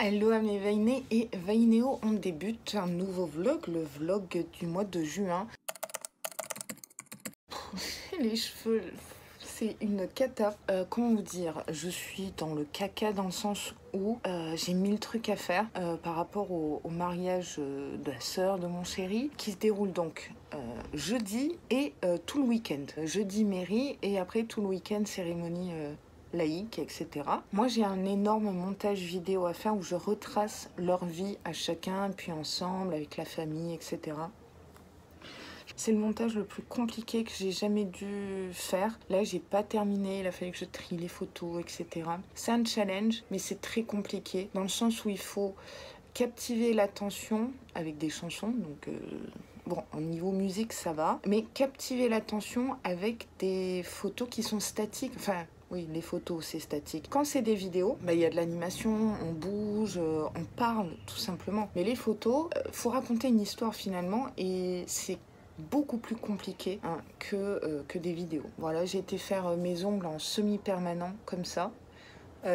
Hello à mes Vainé et Vainéo, on débute un nouveau vlog, le vlog du mois de juin. Les cheveux, c'est une cata. Comment vous dire, je suis dans le caca dans le sens où j'ai 1000 trucs à faire par rapport au mariage de la sœur de mon chéri qui se déroule donc jeudi et tout le week-end. Jeudi mairie et après tout le week-end cérémonie laïque, etc. Moi, j'ai un énorme montage vidéo à faire où je retrace leur vie à chacun, puis ensemble, avec la famille, etc. C'est le montage le plus compliqué que j'ai jamais dû faire. Là, j'ai pas terminé, il a fallu que je trie les photos, etc. C'est un challenge, mais c'est très compliqué, dans le sens où il faut captiver l'attention avec des chansons, donc... Bon, au niveau musique, ça va. Mais captiver l'attention avec des photos qui sont statiques. Enfin, oui, les photos, c'est statique. Quand c'est des vidéos, bah, y a de l'animation, on bouge, on parle, tout simplement. Mais les photos, faut raconter une histoire finalement. Et c'est beaucoup plus compliqué que des vidéos. Voilà, j'ai été faire mes ongles en semi-permanent, comme ça.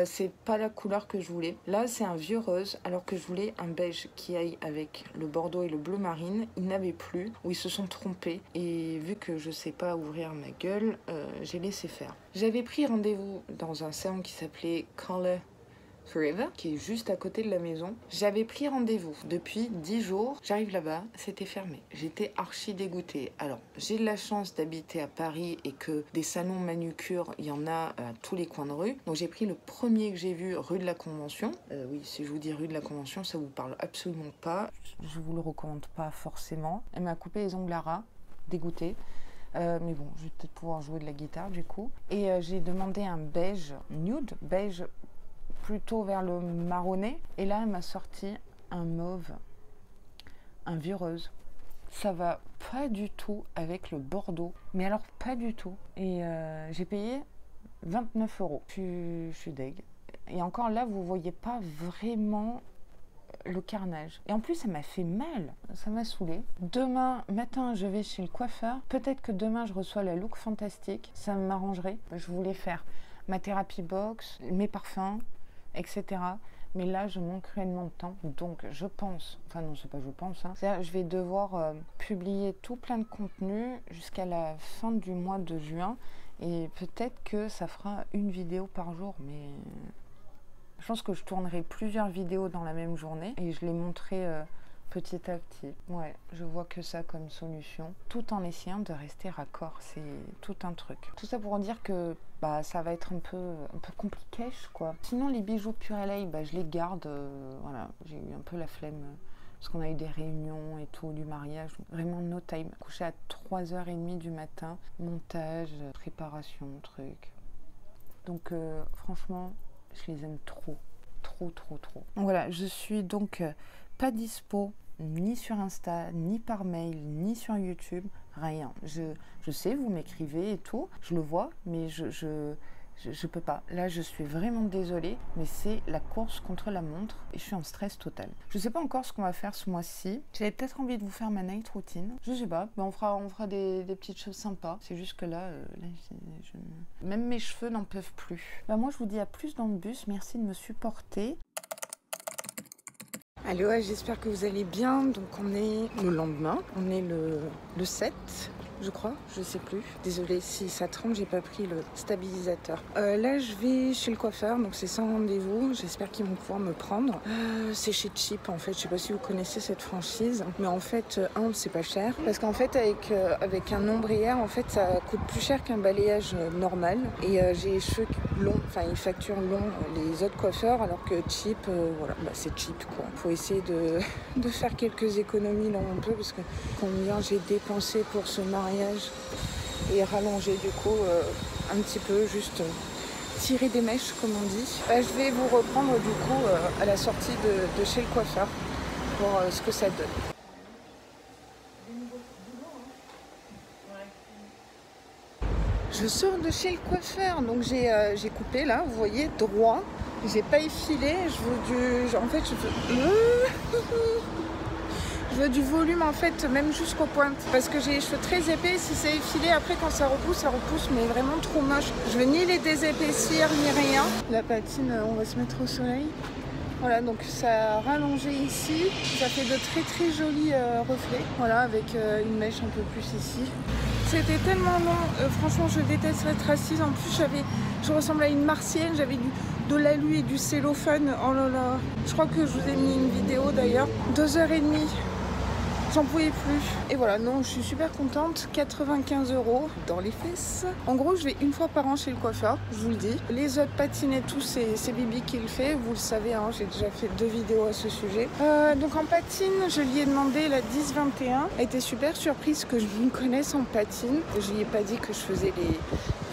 C'est pas la couleur que je voulais. Là, c'est un vieux rose, alors que je voulais un beige qui aille avec le bordeaux et le bleu marine. Ils n'avaient plus, ou ils se sont trompés. Et vu que je sais pas ouvrir ma gueule, j'ai laissé faire. J'avais pris rendez-vous dans un salon qui s'appelait Color Forever, qui est juste à côté de la maison. J'avais pris rendez-vous depuis 10 jours. J'arrive là-bas, c'était fermé. J'étais archi dégoûtée. Alors, j'ai de la chance d'habiter à Paris et que des salons manucure, il y en a à tous les coins de rue. Donc, j'ai pris le premier que j'ai vu, rue de la Convention. Oui, si je vous dis rue de la Convention, ça vous parle absolument pas. Je vous le recommande pas forcément. Elle m'a coupé les ongles à ras, dégoûtée. Mais bon, je vais peut-être pouvoir jouer de la guitare du coup. Et j'ai demandé un beige nude, beige plutôt vers le marronné. Et là, elle m'a sorti un mauve, un vieux rose. Ça va pas du tout avec le bordeaux. Mais alors, pas du tout. Et j'ai payé 29 €. Je suis deg. Et encore là, vous voyez pas vraiment le carnage. Et en plus, ça m'a fait mal. Ça m'a saoulée. Demain matin, je vais chez le coiffeur. Peut-être que demain, je reçois la look fantastique. Ça m'arrangerait. Je voulais faire ma thérapie box, mes parfums, etc. Mais là, je manque réellement de temps. Donc, je pense, enfin non, c'est pas je pense, c'est-à-dire, je vais devoir publier tout plein de contenu jusqu'à la fin du mois de juin. Et peut-être que ça fera une vidéo par jour, mais je pense que je tournerai plusieurs vidéos dans la même journée et je les montrerai petit à petit. Ouais, je vois que ça comme solution, tout en essayant de rester raccord, c'est tout un truc. Tout ça pour dire que bah, ça va être un peu compliqué, quoi. Sinon, les bijoux Purelei, bah, je les garde, voilà, j'ai eu un peu la flemme, parce qu'on a eu des réunions et tout, du mariage, vraiment no time. Couché à 3h30 du matin, montage, préparation, truc. Donc, franchement, je les aime trop. Donc voilà, je suis donc pas dispo ni sur Insta, ni par mail, ni sur YouTube, rien. Je sais, vous m'écrivez et tout, je le vois, mais je peux pas. Là, je suis vraiment désolée, mais c'est la course contre la montre et je suis en stress total. Je sais pas encore ce qu'on va faire ce mois-ci. J'avais peut-être envie de vous faire ma night routine. Je sais pas, mais on fera des petites choses sympas. C'est juste que là, même mes cheveux n'en peuvent plus. Bah moi, je vous dis à plus dans le bus. Merci de me supporter. Allô, j'espère que vous allez bien. Donc on est le lendemain, on est le 7, je crois, je sais plus. Désolée si ça tremble, j'ai pas pris le stabilisateur. Là je vais chez le coiffeur, donc c'est sans rendez-vous. J'espère qu'ils vont pouvoir me prendre. C'est chez Cheap en fait, je sais pas si vous connaissez cette franchise. Mais en fait, c'est pas cher. Parce qu'en fait avec un ombrière, en fait ça coûte plus cher qu'un balayage normal. Et j'ai les cheveux longs, enfin ils facturent long les autres coiffeurs, alors que Cheap, voilà, bah, c'est cheap quoi. Faut essayer de faire quelques économies là où on peut, parce que combien j'ai dépensé pour ce mariage et rallonger du coup un petit peu, juste tirer des mèches comme on dit. Je vais vous reprendre du coup à la sortie de chez le coiffeur pour ce que ça donne. Je sors de chez le coiffeur, donc j'ai coupé là, vous voyez, droit. J'ai pas effilé, en fait je veux du volume en fait, même jusqu'aux pointes. Parce que j'ai les cheveux très épais, si c'est effilé, après quand ça repousse, mais vraiment trop moche. Je veux ni les désépaissir, ni rien. La patine, on va se mettre au soleil. Voilà, donc ça a rallongé ici. Ça fait de très très jolis reflets. Voilà, avec une mèche un peu plus ici. C'était tellement long. Franchement, je déteste être assise. En plus, je ressemble à une martienne. J'avais de l'alu et du cellophane. Oh là là. Je crois que je vous ai mis une vidéo d'ailleurs. 2h30. J'en pouvais plus. Et voilà, non, je suis super contente. 95 € dans les fesses. En gros, je vais une fois par an chez le coiffeur, je vous le dis. Les autres patines et tout, c'est Bibi qui le fait. Vous le savez, hein, j'ai déjà fait 2 vidéos à ce sujet. Donc en patine, je lui ai demandé la 10-21. Elle était super surprise que je me connaisse en patine. Je lui ai pas dit que je faisais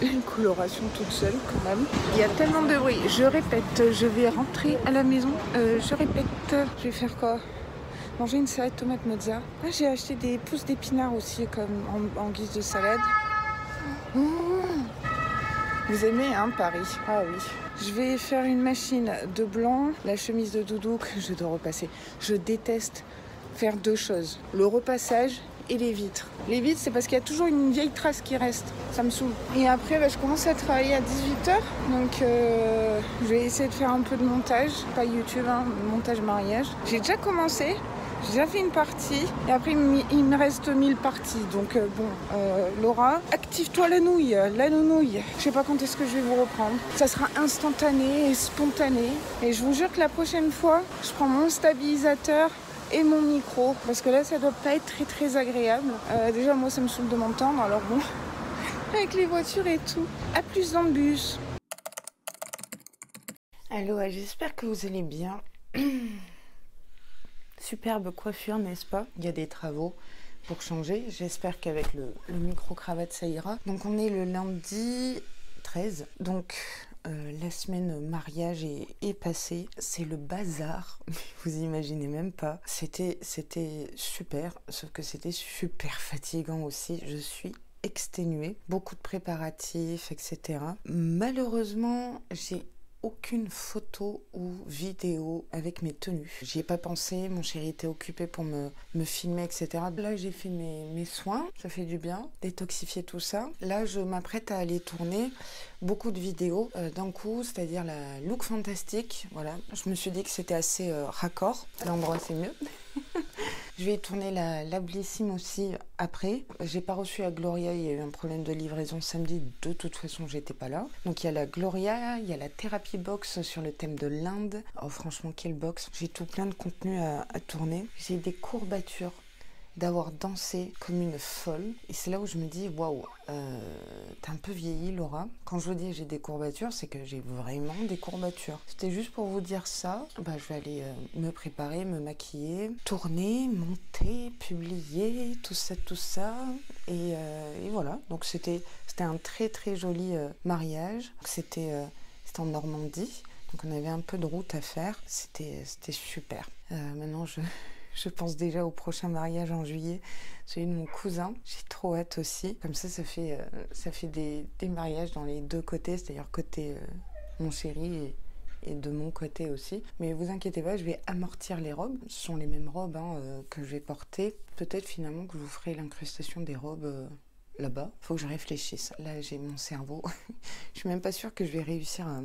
les colorations toute seule quand même. Il y a tellement de bruit. Je répète, je vais rentrer à la maison. Je répète, je vais faire quoi ? Manger une salade tomate mozza. Ah, j'ai acheté des pousses d'épinards aussi comme en guise de salade. Mmh. Vous aimez hein, Paris? Ah oui. Je vais faire une machine de blanc, la chemise de doudou que je dois repasser. Je déteste faire 2 choses. Le repassage et les vitres. Les vitres, c'est parce qu'il y a toujours une vieille trace qui reste. Ça me saoule. Et après, je commence à travailler à 18h. Donc, je vais essayer de faire un peu de montage. Pas YouTube, hein, montage mariage. J'ai déjà commencé. J'ai déjà fait une partie et après il me reste 1000 parties. Donc Laura, active-toi la nouille, la nounouille. Je sais pas quand est-ce que je vais vous reprendre. Ça sera instantané et spontané. Et je vous jure que la prochaine fois, je prends mon stabilisateur et mon micro. Parce que là, ça doit pas être très très agréable. Déjà, moi, ça me saoule de m'entendre. Alors bon, avec les voitures et tout. À plus dans le bus. Allô, j'espère que vous allez bien. Superbe coiffure, n'est-ce pas? Il y a des travaux pour changer. J'espère qu'avec le micro-cravate, ça ira. Donc, on est le lundi 13. Donc, la semaine mariage est passée. C'est le bazar. Vous imaginez même pas. C'était super, sauf que c'était super fatigant aussi. Je suis exténuée. Beaucoup de préparatifs, etc. Malheureusement, j'ai aucune photo ou vidéo avec mes tenues. J'y ai pas pensé, mon chéri était occupé pour me filmer, etc. Là, j'ai fait mes soins, ça fait du bien, détoxifier tout ça. Là, je m'apprête à aller tourner beaucoup de vidéos d'un coup, c'est-à-dire la look fantastique, voilà. Je me suis dit que c'était assez raccord, l'endroit c'est mieux. Je vais tourner la Blissim aussi après. J'ai pas reçu la Gloria, il y a eu un problème de livraison samedi. De toute façon, j'étais pas là. Donc il y a la Gloria, il y a la Therapy Box sur le thème de l'Inde. Oh franchement, quelle box. J'ai tout plein de contenu à tourner. J'ai des courbatures d'avoir dansé comme une folle. Et c'est là où je me dis, waouh, t'as un peu vieilli, Laura. Quand je vous dis j'ai des courbatures, c'est que j'ai vraiment des courbatures. C'était juste pour vous dire ça. Je vais aller me préparer, me maquiller, tourner, monter, publier, tout ça. Et voilà. Donc c'était un très très joli mariage. C'était en Normandie. Donc on avait un peu de route à faire. C'était super. Maintenant je pense déjà au prochain mariage en juillet, celui de mon cousin. J'ai trop hâte aussi. Comme ça fait des mariages dans les 2 côtés, c'est-à-dire côté mon chéri et de mon côté aussi. Mais vous inquiétez pas, je vais amortir les robes. Ce sont les mêmes robes que je vais porter. Peut-être finalement que je vous ferai l'incrustation des robes là-bas. Faut que je réfléchisse. Là, j'ai mon cerveau. Je suis même pas sûre que je vais réussir à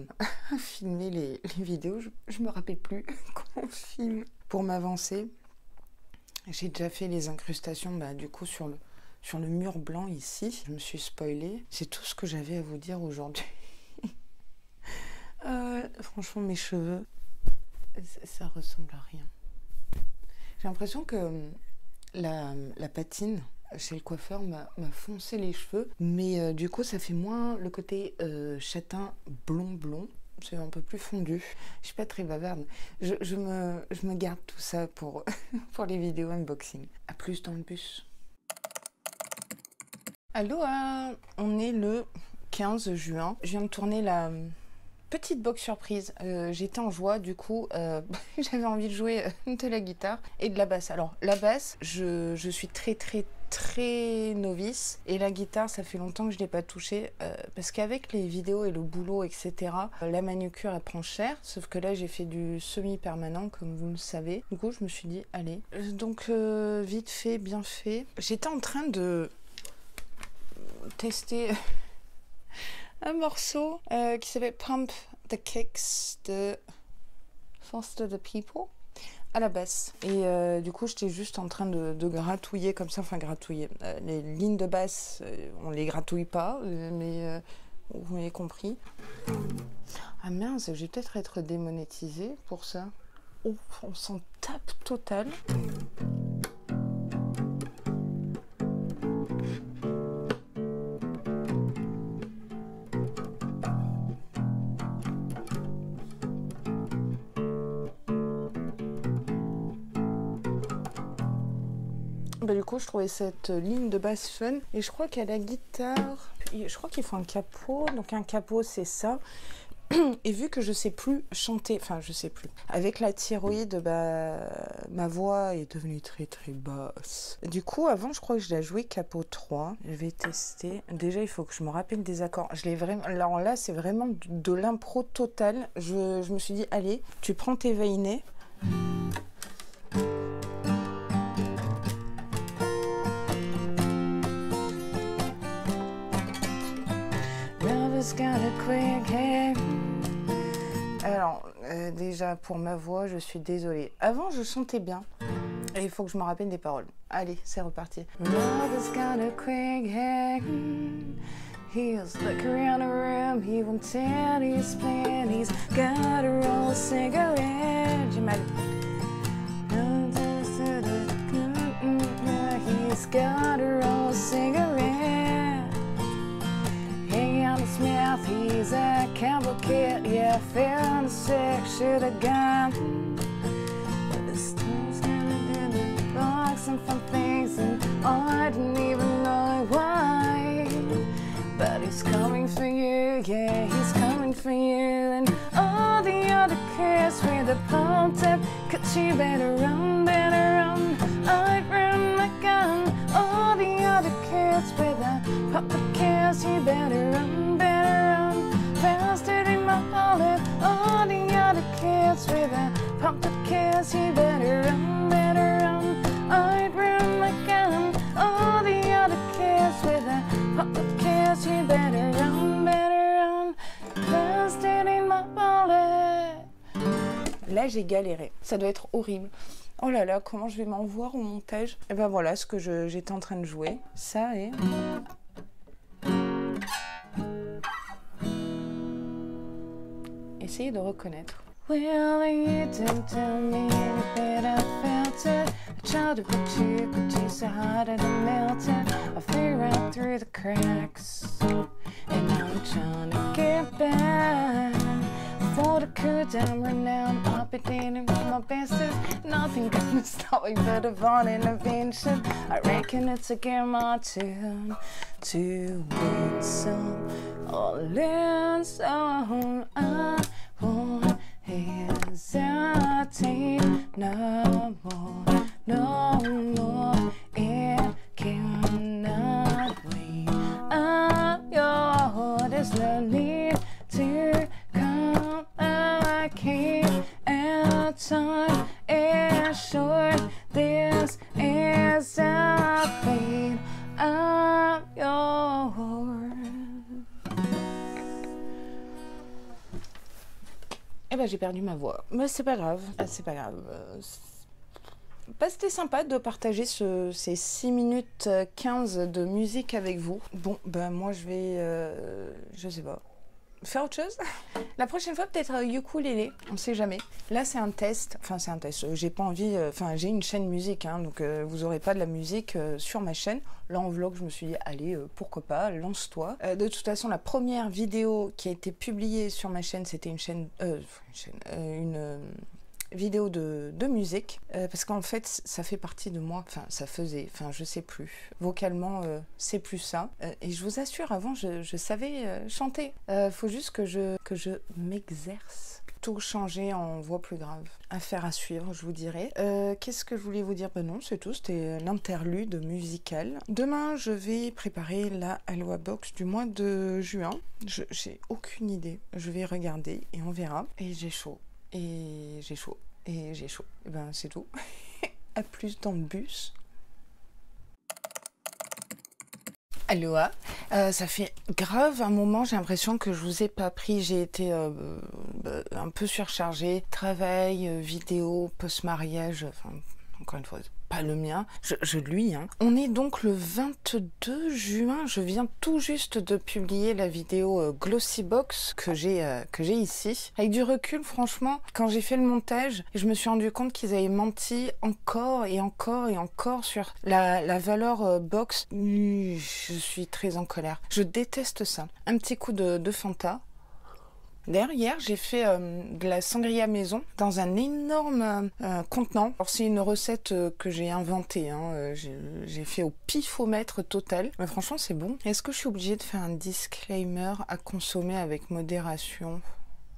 filmer les vidéos. Je me rappelle plus comment on filme. Pour m'avancer, j'ai déjà fait les incrustations du coup sur le mur blanc ici. Je me suis spoilée. C'est tout ce que j'avais à vous dire aujourd'hui. Franchement, mes cheveux, ça ressemble à rien. J'ai l'impression que la patine chez le coiffeur m'a foncé les cheveux. Mais du coup, ça fait moins le côté châtain blond. C'est un peu plus fondu. Je suis pas très bavarde. Je me garde tout ça pour les vidéos unboxing. À plus dans le bus. Allô, on est le 15 juin. Je viens de tourner la petite box surprise. J'étais en joie, du coup, j'avais envie de jouer de la guitare et de la basse. Alors, la basse, je suis très novice, et la guitare, ça fait longtemps que je l'ai pas touchée parce qu'avec les vidéos et le boulot, etc., la manucure elle prend cher, sauf que là j'ai fait du semi-permanent comme vous le savez. Du coup je me suis dit allez, donc vite fait, bien fait. J'étais en train de tester un morceau qui s'appelle Pump the Kicks de Foster the People à la basse. Et du coup, j'étais juste en train de gratouiller comme ça, enfin gratouiller. Les lignes de basse, on les gratouille pas, mais vous m'avez compris. Ah mince, je vais peut-être être démonétisée pour ça. Oh, on s'en tape total. Bah, du coup, je trouvais cette ligne de basse fun. Et je crois qu'à la guitare, je crois qu'il faut un capot. Donc un capot, c'est ça. Et vu que je sais plus chanter, enfin je sais plus, avec la thyroïde, bah, ma voix est devenue très très basse. Du coup, avant, je crois que je l'ai joué capot 3. Je vais tester. Déjà, il faut que je me rappelle des accords. Je l'ai vraiment. Alors là, c'est vraiment de l'impro totale. Je me suis dit, allez, tu prends tes vainés. Alors, déjà, pour ma voix, je suis désolée. Avant, je chantais bien. Et il faut que je me rappelle des paroles. Allez, c'est reparti. Love has got a quick head. He's looking around the room. He won't tell his plan. He's got a roll cigarette. J'ai mal. He's got a roll cigarette. Hanging on his mouth. He's a cowboy kid. Yeah, feeling sick. Should have gone. But this time's gonna do the box and fun things. And I didn't even know why. But he's coming for you. Yeah, he's coming for you. And all the other kids with a pumped up. Cause you better run, better run. I'd run my gun. All the other kids with a pumped up kids. You better run, faster than my bullet. All the other kids with a pumped up kids. You better run, I'd run my gun. All the other kids with a pumped up kids. You better run, faster than my bullet. Là, j'ai galéré. Ça doit être horrible. Oh là là, comment je vais m'en voir au montage? Et ben voilà ce que j'étais en train de jouer. Ça et... Essayez de reconnaître. Well, you didn't tell me that I felt it. I tried to put you, but you so hard that I melted. I flew right through the cracks, and now I'm trying to get back. For the cool down right now, I'll be dating with my bestest. Nothing gonna stop me but a fun intervention. I reckon it's a game or two to win some or learn some. I won't hesitate no more, no more. It cannot wait. I'm yours. There's no need to complicate. Our time is short. This is our fate. I'm yours. Eh ben j'ai perdu ma voix, mais c'est pas grave, c'est pas grave. Bah, c'était sympa de partager ces 6 minutes 15 de musique avec vous. Bon, ben moi je vais, je sais pas, faire autre chose. La prochaine fois peut-être ukulélé, on sait jamais. Là c'est un test, enfin c'est un test, j'ai pas envie, enfin j'ai une chaîne musique, hein, donc vous aurez pas de la musique sur ma chaîne. Là en vlog je me suis dit allez pourquoi pas, lance-toi. De toute façon la première vidéo qui a été publiée sur ma chaîne c'était une vidéo de musique, parce qu'en fait ça fait partie de moi, enfin ça faisait, enfin je sais plus, vocalement c'est plus ça, et je vous assure avant je savais chanter, faut juste que je m'exerce. Tout changer en voix plus grave. Affaire à suivre, je vous dirai. Qu'est-ce que je voulais vous dire? Ben non, c'est tout, c'était l'interlude musical. Demain, je vais préparer la Aloha Box du mois de juin. J'ai aucune idée. Je vais regarder et on verra. Et j'ai chaud. Et j'ai chaud. Et j'ai chaud. Et ben c'est tout. À plus dans le bus. Aloha, ça fait grave un moment, j'ai l'impression que je vous ai pas pris, j'ai été un peu surchargée, travail, vidéo, post-mariage, enfin encore une fois, pas le mien, je lui. Hein. On est donc le 22 juin, je viens tout juste de publier la vidéo Glossybox que j'ai ici. Avec du recul, franchement, quand j'ai fait le montage, je me suis rendu compte qu'ils avaient menti encore et encore et encore sur la valeur box. Je suis très en colère. Je déteste ça. Un petit coup de Fanta. D'ailleurs, hier, j'ai fait de la sangria maison dans un énorme contenant. Alors, c'est une recette que j'ai inventée. Hein. J'ai fait au pifomètre total. Mais franchement, c'est bon. Est-ce que je suis obligée de faire un disclaimer à consommer avec modération?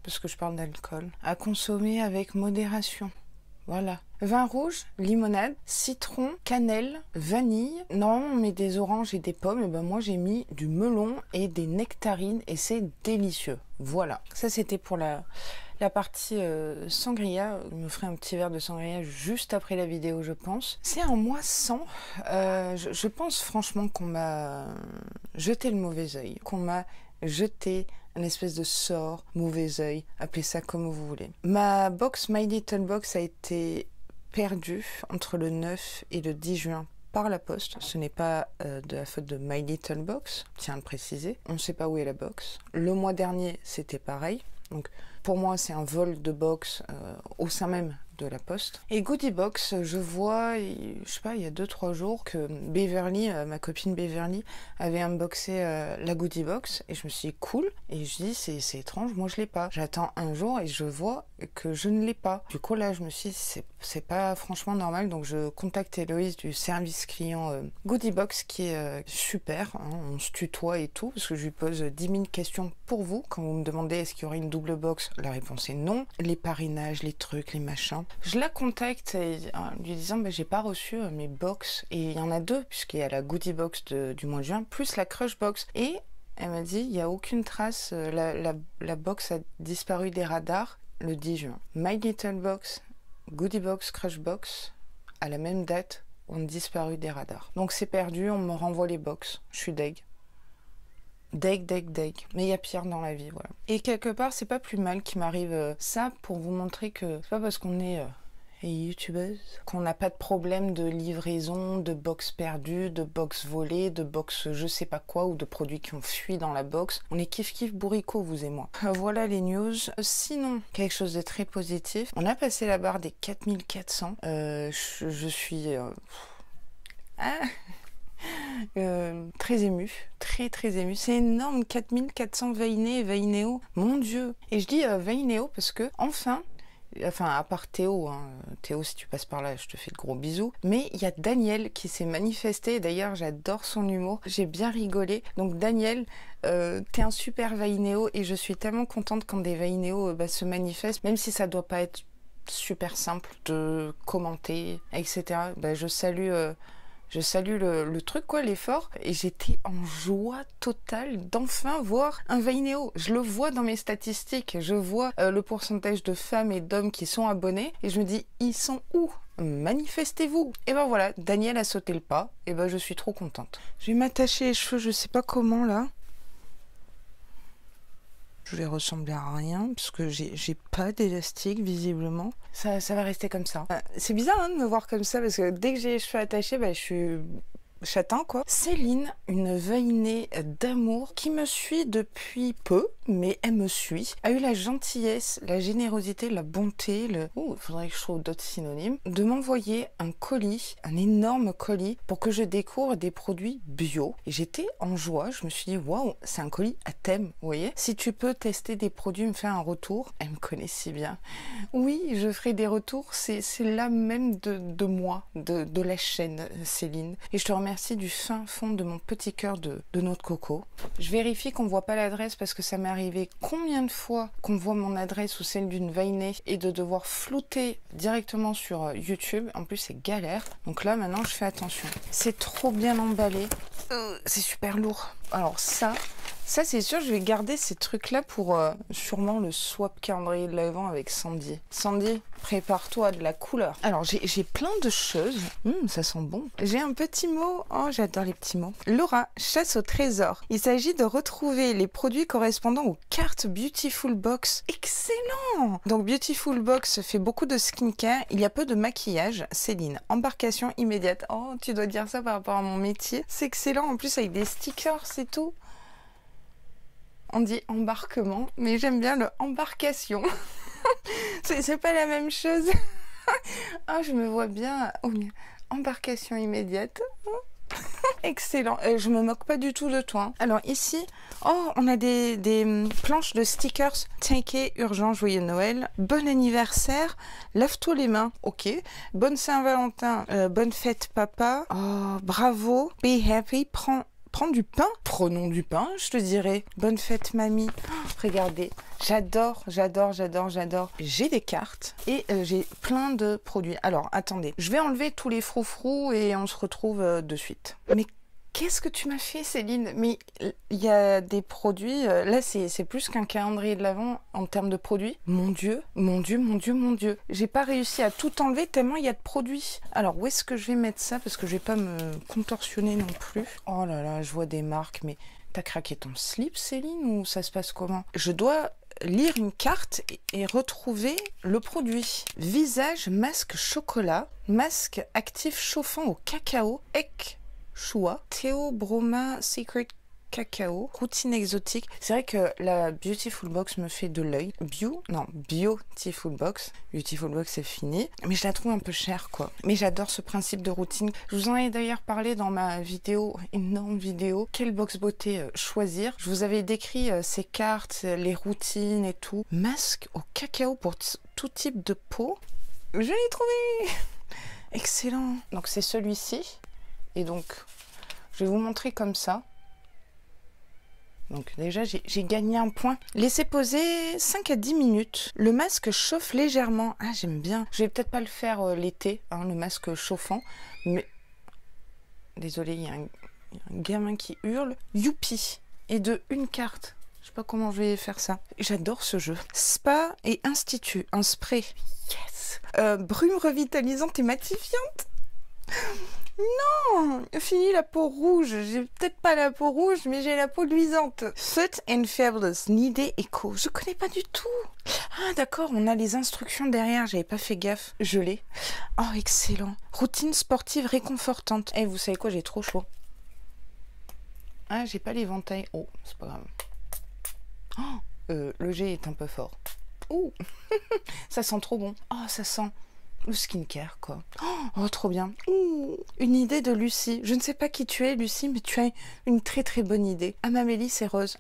Parce que je parle d'alcool. À consommer avec modération. Voilà. Vin rouge, limonade, citron, cannelle, vanille. Normalement, on met des oranges et des pommes. Et ben moi, j'ai mis du melon et des nectarines et c'est délicieux. Voilà. Ça, c'était pour la partie sangria. Je me ferai un petit verre de sangria juste après la vidéo, je pense. C'est un mois sans. Je pense franchement qu'on m'a jeté le mauvais œil. Qu'on m'a jeté un espèce de sort, mauvais œil, appelez ça comme vous voulez. Ma box My Little Box a été perdue entre le 9 et le 10 juin par la poste. Ce n'est pas de la faute de My Little Box, tiens à le préciser. On ne sait pas où est la box. Le mois dernier, c'était pareil. Donc pour moi, c'est un vol de box au sein même de la poste. Et Goodie Box, je vois, je sais pas, il y a 2-3 jours que Beverly, ma copine Beverly, avait unboxé la Goodie Box et je me suis dit cool. Et je dis c'est étrange, moi je l'ai pas. J'attends un jour et je vois que je ne l'ai pas. Du coup là je me suis dit c'est pas franchement normal, donc je contacte Héloïse du service client Goodie Box qui est super, hein, on se tutoie et tout parce que je lui pose 10 000 questions pour vous. Quand vous me demandez est-ce qu'il y aurait une double box, la réponse est non. Les parrainages, les trucs, les machins. Je la contacte en lui disant j'ai pas reçu mes box et il y en a deux puisqu'il y a la Goodie Box du mois de juin plus la Crush Box et elle m'a dit il n'y a aucune trace, la box a disparu des radars le 10 juin. My Little Box, Goodie Box, Crush Box à la même date ont disparu des radars. Donc c'est perdu, on me renvoie les box. Je suis deg. Deg. Mais il y a pire dans la vie, voilà. Et quelque part, c'est pas plus mal qu'il m'arrive ça pour vous montrer que c'est pas parce qu'on est youtubeuse qu'on n'a pas de problème de livraison, de box perdue, de box volée, de box je sais pas quoi ou de produits qui ont fui dans la box. On est kiff bourricot, vous et moi. Voilà les news. Sinon, quelque chose de très positif. On a passé la barre des 4400. Je suis... très émue, très émue. C'est énorme, 4400 Vainéo, mon Dieu. Et je dis Vainéo parce que enfin, à part Théo, hein, Théo si tu passes par là, je te fais de gros bisous. Mais il y a Daniel qui s'est manifesté. D'ailleurs, j'adore son humour. J'ai bien rigolé. Donc Daniel, t'es un super Vainéo et je suis tellement contente quand des Vainéo se manifestent, même si ça doit pas être super simple de commenter, etc. Je salue le truc, quoi, l'effort. Et j'étais en joie totale d'enfin voir un Vainéo. Je le vois dans mes statistiques. Je vois le pourcentage de femmes et d'hommes qui sont abonnés. Et je me dis, ils sont où? Manifestez-vous. Et ben voilà, Daniel a sauté le pas. Et ben je suis trop contente. Je vais m'attacher les cheveux, je sais pas comment là. Je vais ressembler à rien parce que j'ai pas d'élastique visiblement. Ça va rester comme ça. C'est bizarre hein, de me voir comme ça parce que dès que j'ai les cheveux attachés, je suis châtain quoi. Céline, une Vainée d'amour qui me suit depuis peu, mais elle me suit, a eu la gentillesse, la générosité, la bonté, il faudrait que je trouve d'autres synonymes, de m'envoyer un colis, un énorme colis, pour que je découvre des produits bio. Et j'étais en joie, je me suis dit, waouh, c'est un colis à thème, vous voyez. Si tu peux tester des produits, me faire un retour. Elle me connaît si bien. Oui, je ferai des retours, c'est là même de moi, de la chaîne, Céline. Et je te remercie du fin fond de mon petit cœur de noix de coco. Je vérifie qu'on voit pas l'adresse parce que ça m'est arrivé combien de fois qu'on voit mon adresse ou celle d'une Vainée et de devoir flouter directement sur YouTube. En plus, c'est galère. Donc là, maintenant, je fais attention. C'est trop bien emballé. C'est super lourd. Alors ça, Ça, c'est sûr, je vais garder ces trucs-là pour sûrement le swap calendrier de l'Avent avec Sandy. Sandy, prépare-toi de la couleur. Alors, j'ai plein de choses. Ça sent bon. J'ai un petit mot. Oh, j'adore les petits mots. Laura, chasse au trésor. Il s'agit de retrouver les produits correspondant aux cartes Beautiful Box. Excellent! Donc, Beautiful Box fait beaucoup de skincare. Il y a peu de maquillage. Céline, embarcation immédiate. Oh, tu dois dire ça par rapport à mon métier. C'est excellent. En plus, avec des stickers, c'est tout. On dit embarquement, mais j'aime bien le embarcation. C'est pas la même chose. Oh, je me vois bien. Oh, embarcation immédiate. Excellent. Je me moque pas du tout de toi. Alors ici, oh, on a des planches de stickers. Tinké, urgent, joyeux Noël. Bon anniversaire. Lave-toi les mains. Ok. Bonne Saint-Valentin. Bonne fête papa. Oh, bravo. Be happy. Prends du pain. Prenons du pain, je te dirais. Bonne fête, mamie. Oh, regardez, j'adore. J'ai des cartes et j'ai plein de produits. Alors, attendez. Je vais enlever tous les froufrous et on se retrouve de suite. Mais qu'est-ce que tu m'as fait, Céline? Mais il y a des produits... là, c'est plus qu'un calendrier de l'Avent en termes de produits. Mon Dieu. J'ai pas réussi à tout enlever tellement il y a de produits. Alors, où est-ce que je vais mettre ça? Parce que je vais pas me contorsionner non plus. Oh là là, je vois des marques. Mais t'as craqué ton slip, Céline? Ou ça se passe comment? Je dois lire une carte et retrouver le produit. Visage, masque chocolat, masque actif chauffant au cacao, Choua, Théobroma Secret Cacao, routine exotique. C'est vrai que la Beautiful Box me fait de l'œil. Beautiful Box. Beautiful Box, c'est fini. Mais je la trouve un peu chère, quoi. Mais j'adore ce principe de routine. Je vous en ai d'ailleurs parlé dans ma vidéo, énorme vidéo. Quelle box beauté choisir? Je vous avais décrit ces cartes, les routines et tout. Masque au cacao pour tout type de peau. Je l'ai trouvé! Excellent. Donc c'est celui-ci. Et donc, je vais vous montrer comme ça. Donc déjà, j'ai gagné un point. Laissez poser 5 à 10 minutes. Le masque chauffe légèrement. Ah, j'aime bien. Je vais peut-être pas le faire l'été, hein, le masque chauffant. Mais, désolé, il y a un gamin qui hurle. Youpi! Et de une carte. Je sais pas comment je vais faire ça. J'adore ce jeu. Spa et Institut. Un spray. Yes! Brume revitalisante et matifiante. Non, fini la peau rouge. J'ai peut-être pas la peau rouge, mais j'ai la peau luisante. Fit and Fabulous, Nidé Eco. Je connais pas du tout. Ah d'accord, on a les instructions derrière. J'avais pas fait gaffe. Je l'ai. Oh excellent. Routine sportive réconfortante. Eh, vous savez quoi, j'ai trop chaud. Ah, j'ai pas l'éventail. Oh, c'est pas grave. Oh, le jet est un peu fort. Ouh, ça sent trop bon. Oh, ça sent le skincare, quoi. Oh, trop bien. Ouh, une idée de Lucie. Je ne sais pas qui tu es, Lucie, mais tu as une très très bonne idée. Amamélie, c'est rose.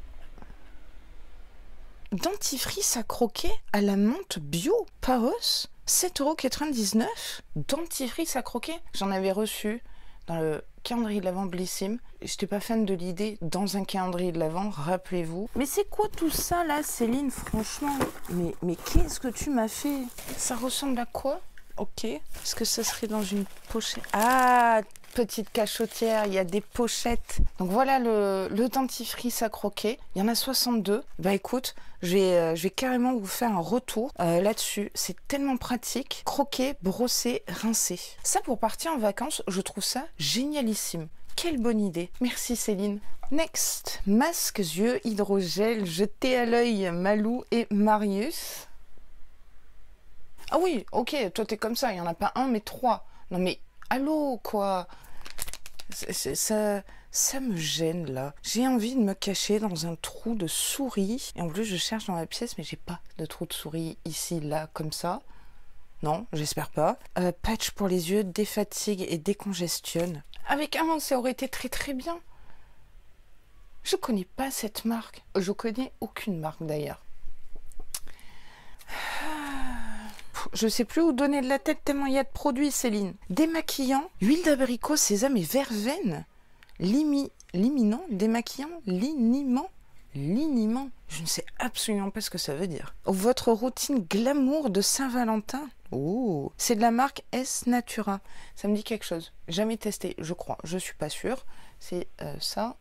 Dentifrice à croquer à la menthe bio. Paos, 7,99 €. Dentifrice à croquer. J'en avais reçu dans le calendrier de l'Avent Blissim. J'étais pas fan de l'idée dans un calendrier de l'Avent, rappelez-vous. Mais c'est quoi tout ça là, Céline, franchement? Mais qu'est-ce que tu m'as fait? Ça ressemble à quoi? Ok. Est-ce que ça serait dans une pochette? Ah, petite cachotière, il y a des pochettes. Donc voilà le dentifrice à croquer. Il y en a 62. Bah écoute, je vais carrément vous faire un retour là-dessus. C'est tellement pratique. Croquer, brosser, rincer. Ça, pour partir en vacances, je trouve ça génialissime. Quelle bonne idée. Merci Céline. Next. Masques, yeux, hydrogel, jeté à l'œil, Malou et Marius. Ah oui, ok, toi t'es comme ça, il n'y en a pas un, mais 3. Non mais, allô, quoi. Ça me gêne, là. J'ai envie de me cacher dans un trou de souris. Et en plus, je cherche dans la pièce, mais j'ai pas de trou de souris ici, là, comme ça. Non, j'espère pas. Patch pour les yeux, défatigue et décongestionne. Avec un, ça aurait été très très bien. Je connais pas cette marque. Je connais aucune marque, d'ailleurs. Je sais plus où donner de la tête tellement il y a de produits, Céline. Démaquillant, huile d'abricot, sésame et verveine. Liminant, démaquillant, liniment. Je ne sais absolument pas ce que ça veut dire. Votre routine glamour de Saint-Valentin. Oh, c'est de la marque S Natura. Ça me dit quelque chose. Jamais testé, je crois. Je suis pas sûre. C'est ça.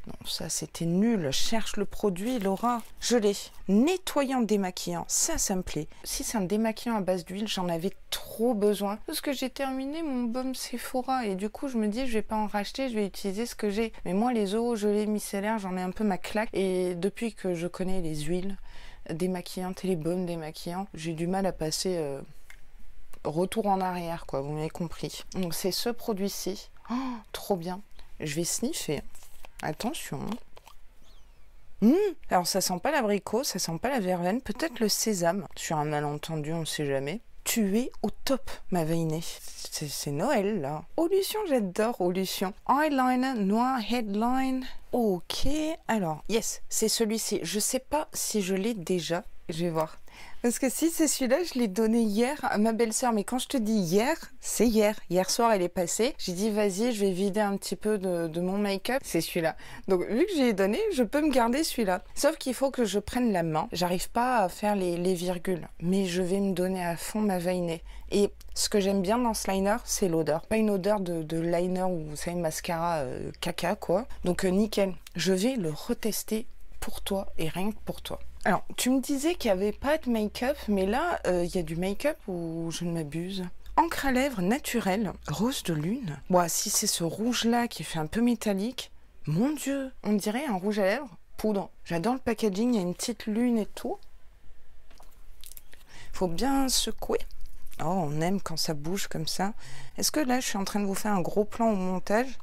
Non, ça c'était nul. Cherche le produit, Laura. Je l'ai. Nettoyant démaquillant. Ça me plaît. Si c'est un démaquillant à base d'huile, j'en avais trop besoin. Parce que j'ai terminé mon baume Sephora. Et du coup, je me dis, je vais pas en racheter, je vais utiliser ce que j'ai. Mais moi, les eaux gelées micellaires, j'en ai un peu ma claque. Et depuis que je connais les huiles démaquillantes et les baumes démaquillants, j'ai du mal à passer retour en arrière, quoi. Vous m'avez compris. Donc, c'est ce produit-ci. Oh, trop bien. Je vais sniffer. Attention. Alors ça sent pas l'abricot, ça sent pas la verveine, peut-être le sésame. Sur un malentendu, on sait jamais. Tu es au top, ma Veinée. C'est Noël, là. Olution, j'adore Olution. Eyeliner, noir, headline. Ok, alors, yes, c'est celui-ci. Je sais pas si je l'ai déjà. Je vais voir. Parce que si c'est celui-là, je l'ai donné hier à ma belle-sœur. Mais quand je te dis hier, c'est hier. Hier soir, elle est passée. J'ai dit, vas-y, je vais vider un petit peu de mon make-up. C'est celui-là. Donc, vu que j'ai donné, je peux me garder celui-là. Sauf qu'il faut que je prenne la main. J'arrive pas à faire les virgules. Mais je vais me donner à fond ma Veinée. Et ce que j'aime bien dans ce liner, c'est l'odeur. Pas une odeur de liner ou, vous savez, mascara caca, quoi. Donc, nickel. Je vais le retester pour toi et rien que pour toi. Alors, tu me disais qu'il n'y avait pas de make-up, mais là, il y a du make-up ou je ne m'abuse? Encre à lèvres naturelle, rose de lune. Bon, si c'est ce rouge-là qui fait un peu métallique, mon Dieu, on dirait un rouge à lèvres poudre. J'adore le packaging, il y a une petite lune et tout. Faut bien secouer. Oh, on aime quand ça bouge comme ça. Est-ce que là, je suis en train de vous faire un gros plan au montage?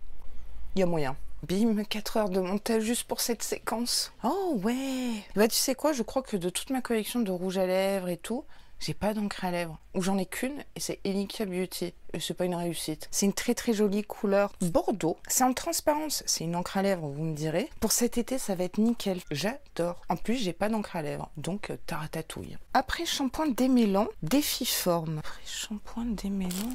Il y a moyen. Bim, 4 heures de montage juste pour cette séquence. Oh ouais. Bah tu sais quoi, je crois que de toute ma collection de rouge à lèvres et tout, j'ai pas d'encre à lèvres. Ou j'en ai qu'une et c'est Elika Beauty. Et c'est pas une réussite. C'est une très très jolie couleur bordeaux. C'est en transparence. C'est une encre à lèvres, vous me direz. Pour cet été, ça va être nickel. J'adore. En plus, j'ai pas d'encre à lèvres. Donc, taratatouille. Après shampoing démêlant, Défiforme. Après shampoing démêlant...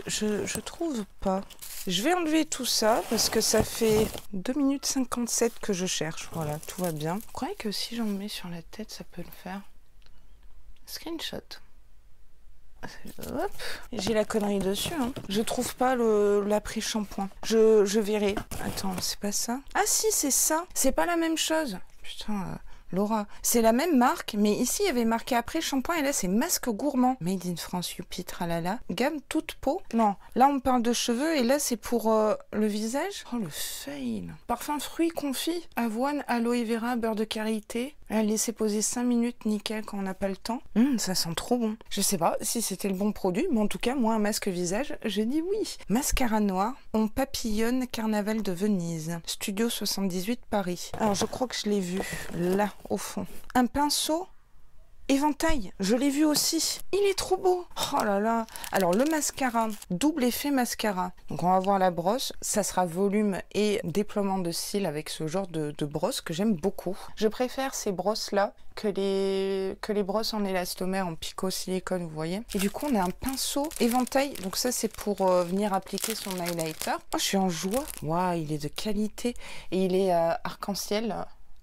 Je trouve pas. Je vais enlever tout ça parce que ça fait 2 minutes 57 que je cherche. Voilà, tout va bien. Vous croyez que si j'en mets sur la tête, ça peut le faire? Screenshot. Hop. J'ai la connerie dessus. Hein. Je trouve pas l'après-shampoing. Je verrai. Attends, c'est pas ça? Ah si, c'est ça. C'est pas la même chose. Putain... Laura, c'est la même marque, mais ici il y avait marqué après shampoing et là c'est masque gourmand. Made in France, youpi, tralala. Gamme toute peau. Non, là on parle de cheveux et là c'est pour le visage. Oh le fail. Parfum fruits confit, avoine, aloe vera, beurre de karité. À laisser poser 5 minutes, nickel quand on n'a pas le temps. Ça sent trop bon. Je sais pas si c'était le bon produit, mais en tout cas, moi, un masque visage, je dis oui. Mascara noir, on papillonne Carnaval de Venise. Studio 78 Paris. Alors, je crois que je l'ai vu, là, au fond. Un pinceau éventail, je l'ai vu aussi. Il est trop beau. Oh là là. Alors le mascara, double effet mascara. Donc on va voir la brosse. Ça sera volume et déploiement de cils avec ce genre de brosse que j'aime beaucoup. Je préfère ces brosses-là que les brosses en élastomère, en picot silicone, vous voyez. Et du coup, on a un pinceau éventail. Donc ça, c'est pour venir appliquer son highlighter. Oh, je suis en joie. Waouh, il est de qualité. Et il est arc-en-ciel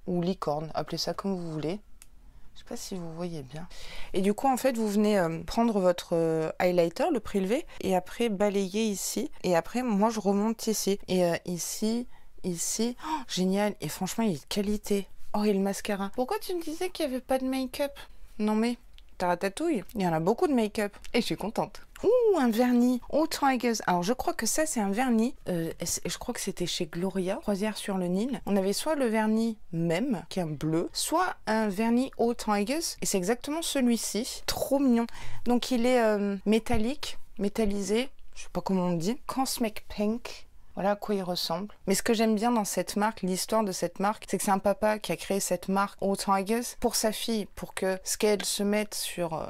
ou licorne. Appelez ça comme vous voulez. Je sais pas si vous voyez bien. Et du coup, en fait, vous venez prendre votre highlighter, le prélever, et après balayer ici. Et après, moi, je remonte ici. Et ici, ici. Oh, génial. Et franchement, il est de qualité. Oh, et le mascara. Pourquoi tu me disais qu'il n'y avait pas de make-up? Non mais, taratatouille. Il y en a beaucoup de make-up. Et je suis contente. Ouh, un vernis. Oh, Tigers. Alors, je crois que ça, c'est un vernis. Je crois que c'était chez Gloria, Croisière sur le Nil. On avait soit le vernis même, qui est un bleu, soit un vernis All Tigers. Et c'est exactement celui-ci. Trop mignon. Donc, il est métallique, métallisé. Je sais pas comment on dit. Cosmic Pink. Voilà à quoi il ressemble. Mais ce que j'aime bien dans cette marque, l'histoire de cette marque, c'est que c'est un papa qui a créé cette marque All Tigers pour sa fille, pour que ce qu'elle se mette sur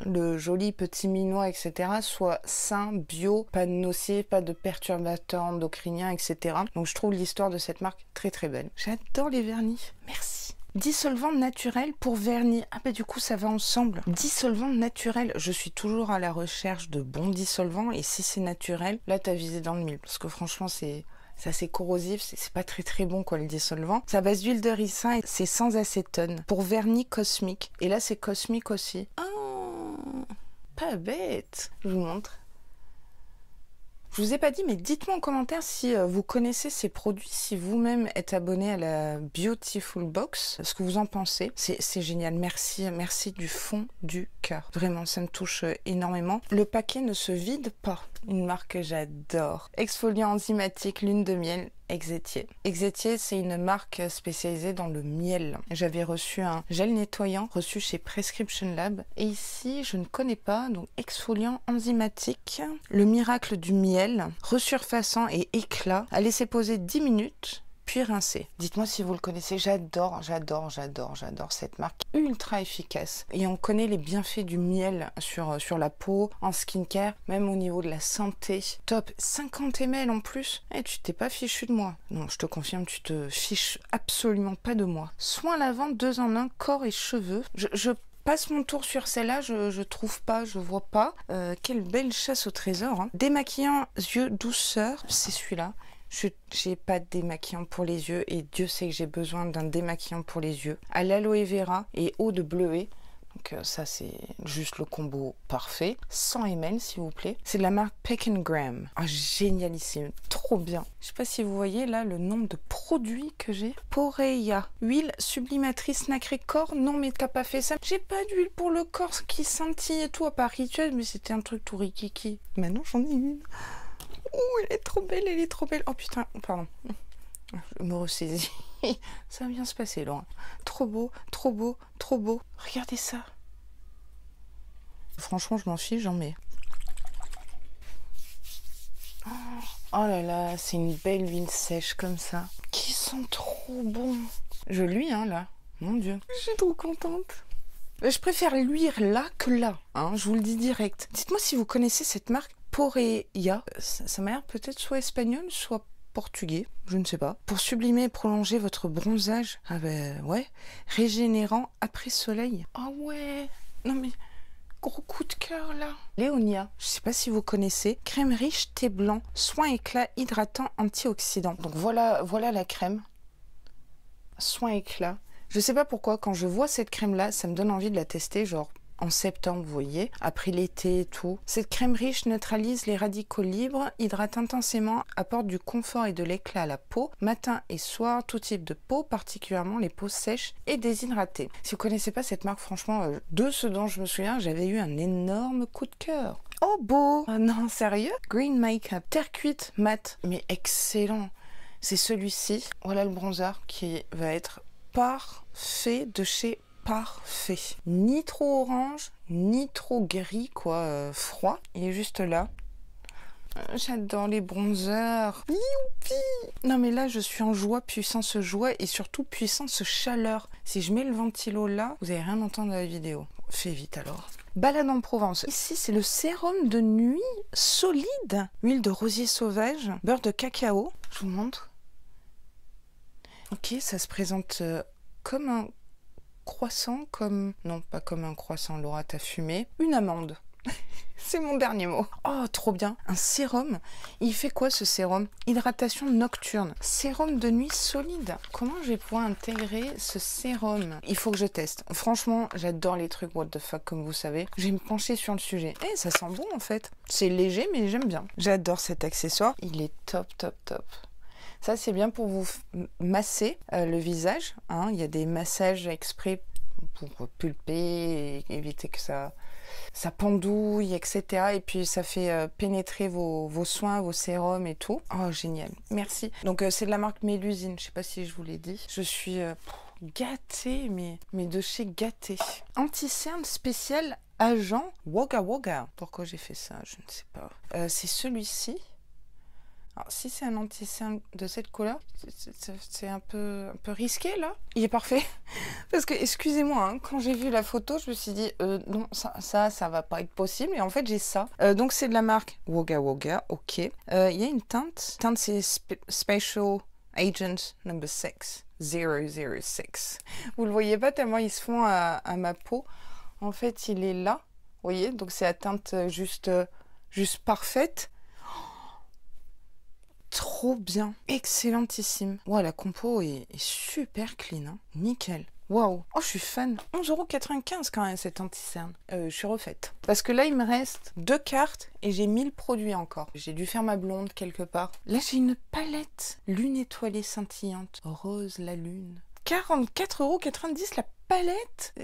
le joli petit minois, etc., soit sain, bio, pas de nocifs, pas de perturbateurs endocriniens, etc. Donc je trouve l'histoire de cette marque très très belle. J'adore les vernis. Merci. Dissolvant naturel pour vernis. Ah bah du coup ça va ensemble. Dissolvant naturel. Je suis toujours à la recherche de bons dissolvants et si c'est naturel, là t'as visé dans le mille. Parce que franchement c'est assez corrosif, c'est pas très très bon quoi le dissolvant. C'est à base d'huile de ricin et c'est sans acétone. Pour vernis cosmique. Et là c'est cosmique aussi. Oh, pas bête. Je vous montre. Je vous ai pas dit, mais dites-moi en commentaire si vous connaissez ces produits, si vous-même êtes abonné à la Beautiful Box, ce que vous en pensez. C'est génial, merci, merci du fond du cœur. Vraiment, ça me touche énormément. Le paquet ne se vide pas. Une marque que j'adore. Exfoliant enzymatique, lune de miel. Exetier. Exetier, c'est une marque spécialisée dans le miel. J'avais reçu un gel nettoyant reçu chez Prescription Lab. Et ici, je ne connais pas, donc exfoliant enzymatique, le miracle du miel, resurfaçant et éclat, à laisser poser 10 minutes. Puis rincer. Dites-moi si vous le connaissez, j'adore cette marque, ultra efficace. Et on connaît les bienfaits du miel sur la peau, en skincare, même au niveau de la santé. Top, 50 ml en plus. Et tu t'es pas fichu de moi. Non, je te confirme, tu te fiches absolument pas de moi. Soin lavant 2 en 1, corps et cheveux. Je passe mon tour sur celle-là, je trouve pas, je vois pas. Quelle belle chasse au trésor. Hein. Démaquillant yeux douceur, c'est celui-là. J'ai pas de démaquillant pour les yeux et Dieu sait que j'ai besoin d'un démaquillant pour les yeux. À l'aloe vera et eau de bleuet. Donc ça c'est juste le combo parfait. 100 ml s'il vous plaît. C'est de la marque Peck & Graham. Ah, génialissime, trop bien. Je sais pas si vous voyez là le nombre de produits que j'ai. Poreia, huile sublimatrice nacrée corps. Non mais t'as pas fait ça. J'ai pas d'huile pour le corps qui scintille et tout à part rituel, mais c'était un truc tout rikiki. Maintenant j'en ai une. Oh, elle est trop belle, elle est trop belle. Oh putain, pardon. Je me ressaisis. Ça va bien se passer, Laura. Trop beau, trop beau, trop beau. Regardez ça. Franchement, je m'en fiche, j'en mets. Oh là là, c'est une belle huile sèche comme ça. Qui sont trop bons. Je luis, hein, là. Mon Dieu. Je suis trop contente. Je préfère luire là que là. Hein, je vous le dis direct. Dites-moi si vous connaissez cette marque. Poreia, ça m'a l'air peut-être soit espagnol, soit portugais, je ne sais pas. Pour sublimer et prolonger votre bronzage, ah ben ouais, régénérant après soleil. Ah ouais, non mais gros coup de cœur là. Léonia, je sais pas si vous connaissez, crème riche thé blanc, soin éclat hydratant antioxydant. Donc voilà la crème, soin éclat. Je sais pas pourquoi quand je vois cette crème là, ça me donne envie de la tester, genre en septembre, vous voyez, après l'été et tout. Cette crème riche neutralise les radicaux libres, hydrate intensément, apporte du confort et de l'éclat à la peau, matin et soir, tout type de peau, particulièrement les peaux sèches et déshydratées. Si vous connaissez pas cette marque, franchement, de ce dont je me souviens, j'avais eu un énorme coup de cœur. Oh beau! Oh non, sérieux? Green Makeup, terre cuite mat, mais excellent. C'est celui-ci. Voilà le bronzer qui va être parfait de chez Parfait. Ni trop orange, ni trop gris, quoi, froid. Il est juste là. J'adore les bronzers. Youpi! Non mais là, je suis en joie, puissance joie et surtout puissance chaleur. Si je mets le ventilo là, vous n'allez rien entendre dans la vidéo. Fais vite alors. Balade en Provence. Ici, c'est le sérum de nuit solide. Huile de rosier sauvage, beurre de cacao. Je vous montre. Ok, ça se présente comme un croissant, comme... Non, pas comme un croissant, Laura, t'as fumé. Une amande. C'est mon dernier mot. Oh, trop bien. Un sérum. Il fait quoi ce sérum? Hydratation nocturne. Sérum de nuit solide. Comment je vais pouvoir intégrer ce sérum? Il faut que je teste. Franchement, j'adore les trucs what the fuck, comme vous savez. Je vais me pencher sur le sujet. Eh, ça sent bon en fait. C'est léger, mais j'aime bien. J'adore cet accessoire. Il est top, top, top. Ça, c'est bien pour vous masser le visage. Hein. Il y a des massages exprès pour pulper et éviter que ça pendouille, etc. Et puis, ça fait pénétrer vos soins, vos sérums et tout. Oh, génial. Merci. Donc, c'est de la marque Mélusine. Je ne sais pas si je vous l'ai dit. Je suis gâtée, mais de chez gâtée. Anti-cerne spécial agent Wogga Wogga. Pourquoi j'ai fait ça? Je ne sais pas. C'est celui-ci. Alors, si c'est un anti-cerne de cette couleur, c'est un peu risqué là. Il est parfait. Parce que, excusez-moi, hein, quand j'ai vu la photo, je me suis dit, non, ça va pas être possible. Et en fait, j'ai ça. Donc, c'est de la marque Wogga Wogga, ok. Il y a une teinte. Teinte, c'est Special Agent Number 6, 006. Vous le voyez pas tellement ils se font à ma peau. En fait, il est là. Vous voyez, donc c'est la teinte juste parfaite. Trop bien, excellentissime. Ouais, la compo est super clean, hein. Nickel. Waouh. Oh, je suis fan. 11,95 € quand même, cette anti-cerne. Je suis refaite. Parce que là, il me reste 2 cartes et j'ai 1000 produits encore. J'ai dû faire ma blonde quelque part. Là, j'ai une palette lune étoilée scintillante. Rose la lune. 44,90 € la palette.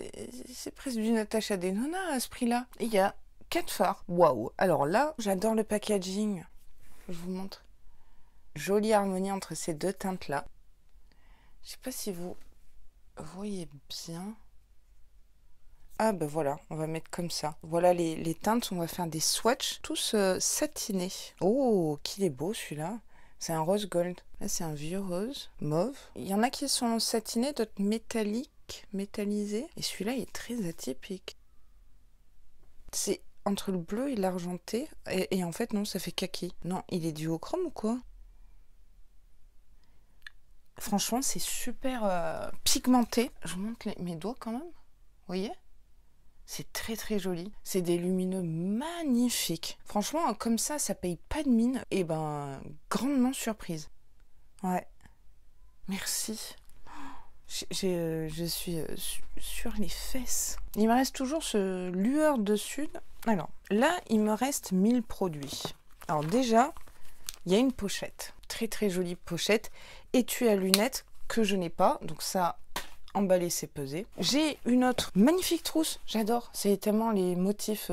C'est presque du Natasha Denona à ce prix-là. Et il y a 4 fards. Waouh. Alors là, j'adore le packaging. Je vous montre. Jolie harmonie entre ces deux teintes-là. Je sais pas si vous voyez bien. Ah ben voilà, on va mettre comme ça. Voilà les teintes, on va faire des swatchs, tous satinés. Oh, qu'il est beau celui-là. C'est un rose gold. Là, c'est un vieux rose, mauve. Il y en a qui sont satinés, d'autres métalliques, métallisés. Et celui-là, il est très atypique. C'est entre le bleu et l'argenté. Et en fait, non, ça fait kaki. Non, il est duochrome ou quoi? Franchement, c'est super pigmenté. Je vous montre mes doigts quand même. Vous voyez? C'est très très joli. C'est des lumineux magnifiques. Franchement, comme ça paye pas de mine. Et ben, grandement surprise. Ouais. Merci. Je suis sur les fesses. Il me reste toujours ce lueur de sud. Alors, là, il me reste 1000 produits. Alors déjà, il y a une pochette. Très très jolie pochette. Étui à lunettes que je n'ai pas. Donc ça, emballer, c'est peser. J'ai une autre magnifique trousse. J'adore. C'est tellement les motifs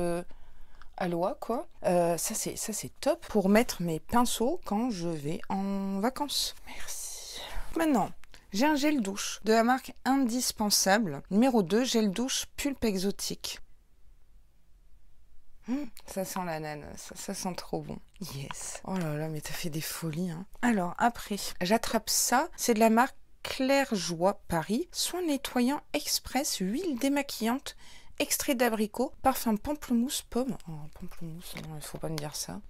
aloe, quoi. Ça, c'est top pour mettre mes pinceaux quand je vais en vacances. Merci. Maintenant, j'ai un gel douche de la marque Indispensable. Numéro 2, gel douche pulpe exotique. Ça sent l'ananas, ça sent trop bon. Yes. Oh là là, mais t'as fait des folies, hein. Alors, après, j'attrape ça. C'est de la marque Claire Joie Paris. Soin nettoyant express, huile démaquillante, extrait d'abricot, parfum pamplemousse, pomme. Oh, pamplemousse, non, il faut pas me dire ça.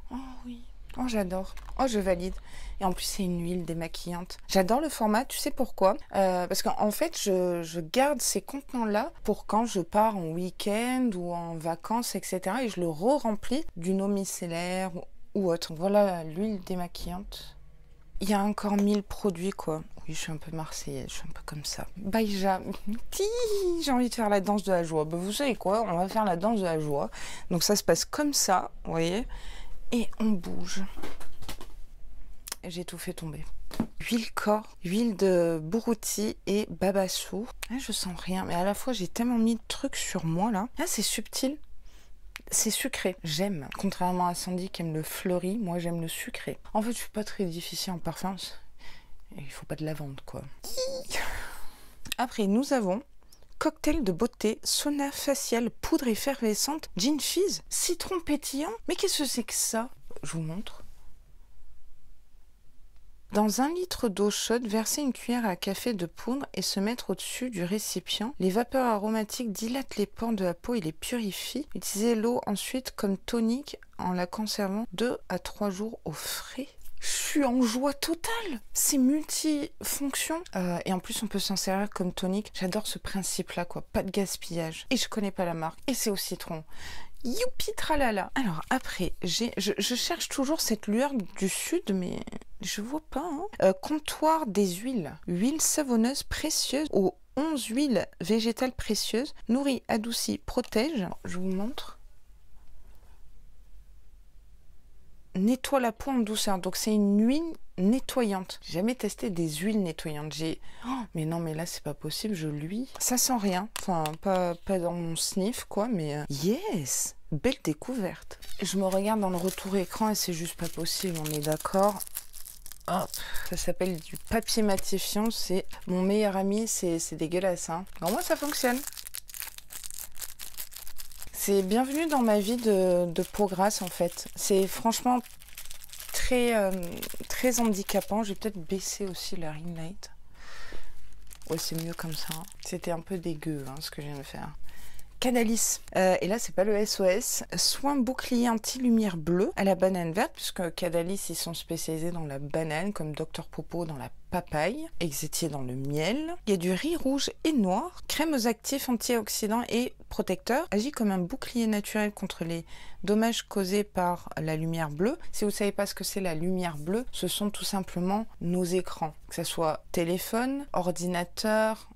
Oh oui. Oh, j'adore. Oh, je valide. Et en plus, c'est une huile démaquillante. J'adore le format. Tu sais pourquoi? Parce qu'en fait, je garde ces contenants-là pour quand je pars en week-end ou en vacances, etc. Et je le re-remplis d'une eau micellaire ou autre. Voilà l'huile démaquillante. Il y a encore 1000 produits, quoi. Oui, je suis un peu marseillaise. Je suis un peu comme ça. Baïja. J'ai envie de faire la danse de la joie. Ben, vous savez quoi? On va faire la danse de la joie. Donc, ça se passe comme ça, vous voyez? Et on bouge. J'ai tout fait tomber. Huile corps, huile de Bourouti et Babassou. Ah, je sens rien, mais à la fois j'ai tellement mis de trucs sur moi là. Ah, c'est subtil. C'est sucré. J'aime. Contrairement à Sandy qui aime le fleuri, moi j'aime le sucré. En fait, je suis pas très difficile en parfum. Il faut pas de lavande, quoi. Après, nous avons cocktail de beauté, sauna facial, poudre effervescente, gin fizz, citron pétillant. Mais qu'est-ce que c'est que ça? Je vous montre. Dans 1 litre d'eau chaude, verser une cuillère à café de poudre et se mettre au-dessus du récipient. Les vapeurs aromatiques dilatent les pores de la peau et les purifient. Utilisez l'eau ensuite comme tonique en la conservant 2 à 3 jours au frais. Je suis en joie totale. C'est multifonction. Et en plus, on peut s'en servir comme tonique. J'adore ce principe-là, quoi. Pas de gaspillage. Et je connais pas la marque. Et c'est au citron. Youpi tralala. Alors après, je cherche toujours cette lueur du sud, mais je vois pas. Hein. Comptoir des huiles. Huile savonneuse précieuse aux 11 huiles végétales précieuses. Nourrit, adoucit, protège. Je vous montre. Nettoie la peau en douceur. Donc c'est une huile nettoyante. J'ai jamais testé des huiles nettoyantes. Mais non, mais là c'est pas possible, je luis. Ça sent rien. Enfin, pas dans mon sniff, quoi, mais yes! Belle découverte. Je me regarde dans le retour écran et c'est juste pas possible, on est d'accord. Hop. Ça s'appelle du papier matifiant. C'est mon meilleur ami, c'est dégueulasse. Hein. Alors moi ça fonctionne. C'est bienvenue dans ma vie de peau grasse en fait. C'est franchement très handicapant. Je vais peut-être baisser aussi la ring light. Ouais, c'est mieux comme ça. C'était un peu dégueu hein, ce que je viens de faire. Cadalis. Et là, c'est pas le SOS. Soin bouclier anti-lumière bleue à la banane verte, puisque Cadalis, ils sont spécialisés dans la banane, comme Dr Popo dans la papaye, Exetier dans le miel. Il y a du riz rouge et noir, crème aux actifs antioxydants et protecteurs, agit comme un bouclier naturel contre les dommages causés par la lumière bleue. Si vous ne savez pas ce que c'est la lumière bleue, ce sont tout simplement nos écrans, que ce soit téléphone, ordinateur,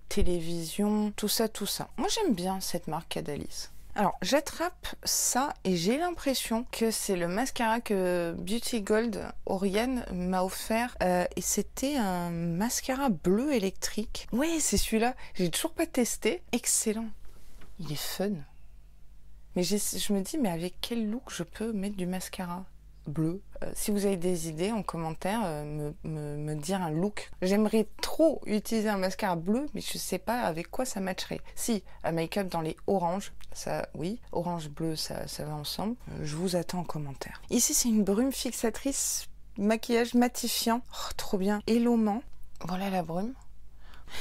télévision, tout ça, tout ça. Moi, j'aime bien cette marque Caudalie. Alors, j'attrape ça et j'ai l'impression que c'est le mascara que Beauty Gold Oriane m'a offert. Et c'était un mascara bleu électrique. Ouais, c'est celui-là. J'ai toujours pas testé. Excellent. Il est fun. Mais je me dis, mais avec quel look je peux mettre du mascara bleu? Si vous avez des idées en commentaire, me dire un look. J'aimerais trop utiliser un mascara bleu, mais je sais pas avec quoi ça matcherait. Si, un make-up dans les oranges, ça oui, orange bleu, ça va ensemble. Je vous attends en commentaire. Ici, c'est une brume fixatrice, maquillage matifiant. Oh, trop bien. Élomant. Voilà la brume.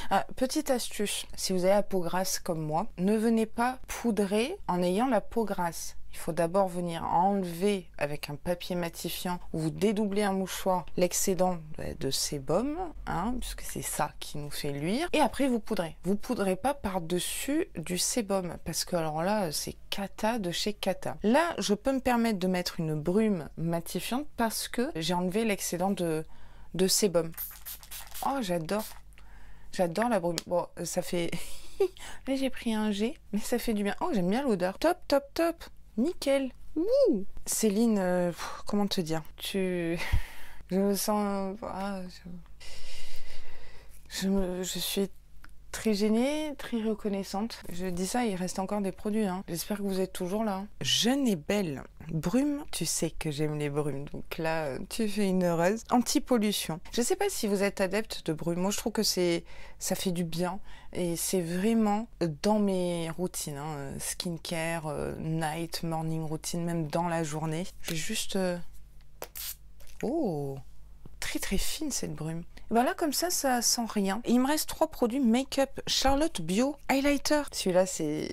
Ah, petite astuce, si vous avez la peau grasse comme moi, ne venez pas poudrer en ayant la peau grasse. Il faut d'abord venir enlever avec un papier matifiant ou vous dédoubler un mouchoir l'excédent de sébum, hein, puisque c'est ça qui nous fait luire. Et après vous poudrez. Vous poudrez pas par-dessus du sébum, parce que alors là c'est Kata de chez Kata. Là je peux me permettre de mettre une brume matifiante parce que j'ai enlevé l'excédent de sébum. Oh j'adore. J'adore la brume. Bon, ça fait... Là, j'ai pris un G, mais ça fait du bien. Oh, j'aime bien l'odeur. Top, top, top. Nickel. Ouh. Céline, comment te dire? Je me sens... je suis très gênée, très reconnaissante. Je dis ça, il reste encore des produits. Hein. J'espère que vous êtes toujours là. Jeune et belle. Brume, tu sais que j'aime les brumes. Donc là, tu fais une heureuse. Anti-pollution. Je ne sais pas si vous êtes adepte de brume. Moi, je trouve que ça fait du bien. Et c'est vraiment dans mes routines. Hein. Skincare, night, morning routine, même dans la journée. J'ai juste... Oh, très très fine cette brume. Ben là, comme ça sent rien. Et il me reste 3 produits make-up. Charlotte Bio Highlighter. Celui-là,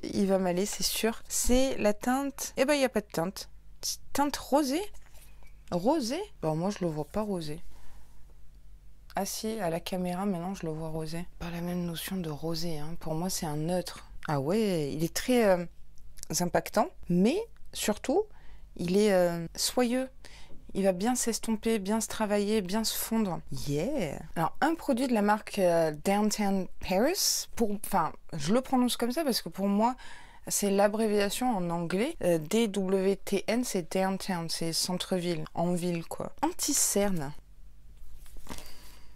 il va m'aller, c'est sûr. C'est la teinte... Eh ben, il n'y a pas de teinte. Teinte rosée. Rosée? Bon, moi, je le vois pas rosé. Ah si, à la caméra, maintenant, je le vois rosé. Pas la même notion de rosé. Hein. Pour moi, c'est un neutre. Ah ouais, il est très impactant. Mais, surtout, il est soyeux. Il va bien s'estomper, bien se travailler, bien se fondre. Yeah! Alors, un produit de la marque Downtown Paris, enfin, je le prononce comme ça parce que pour moi, c'est l'abréviation en anglais. DWTN, c'est Downtown, c'est centre-ville, en ville, quoi. Anti-cerne.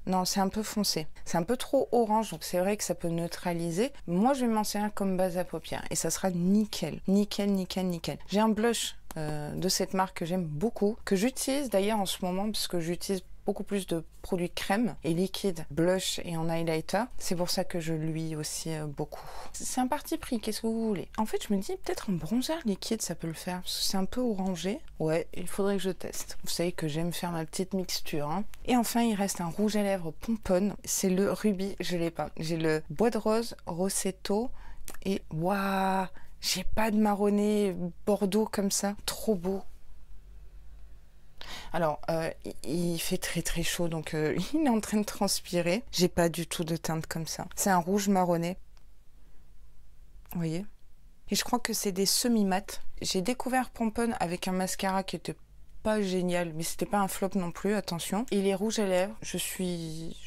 Non, c'est un peu foncé. C'est un peu trop orange, donc c'est vrai que ça peut neutraliser. Moi, je vais m'en servir comme base à paupières et ça sera nickel. Nickel, nickel, nickel. J'ai un blush de cette marque que j'aime beaucoup, que j'utilise d'ailleurs en ce moment parce que j'utilise beaucoup plus de produits crème et liquide, blush et en highlighter. C'est pour ça que je l'huile aussi beaucoup. C'est un parti pris, qu'est-ce que vous voulez? En fait, je me dis peut-être un bronzer liquide, ça peut le faire parce que c'est un peu orangé. Ouais, il faudrait que je teste. Vous savez que j'aime faire ma petite mixture. Hein. Et enfin, il reste un rouge à lèvres pomponne. C'est le Ruby, je l'ai pas. J'ai le Bois de Rose, Rossetto et waouh! J'ai pas de marronné bordeaux comme ça. Trop beau. Alors, il fait très très chaud, donc il est en train de transpirer. J'ai pas du tout de teinte comme ça. C'est un rouge marronné. Vous voyez? Et je crois que c'est des semi-mat. J'ai découvert Pomponne avec un mascara qui était pas génial, mais c'était pas un flop non plus, attention. Et les rouges à lèvres, je suis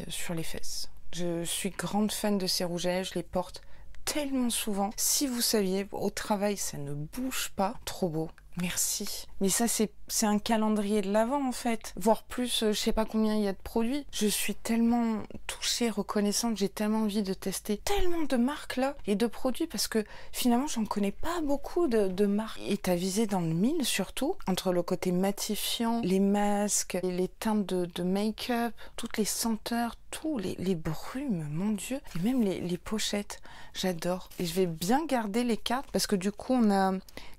sur les fesses. Je suis grande fan de ces rouges à lèvres, je les porte tellement souvent. Si vous saviez, au travail, ça ne bouge pas. Trop beau. Merci. Mais ça, c'est un calendrier de l'Avent, en fait. Voire plus, je sais pas combien il y a de produits. Je suis tellement touchée, reconnaissante. J'ai tellement envie de tester tellement de marques, là, et de produits, parce que finalement, j'en connais pas beaucoup de marques. Et t'as visé dans le mille, surtout, entre le côté matifiant, les masques, les teintes de make-up, toutes les senteurs, tous les brumes, mon Dieu. Et même les pochettes, j'adore. Et je vais bien garder les cartes, parce que du coup, on a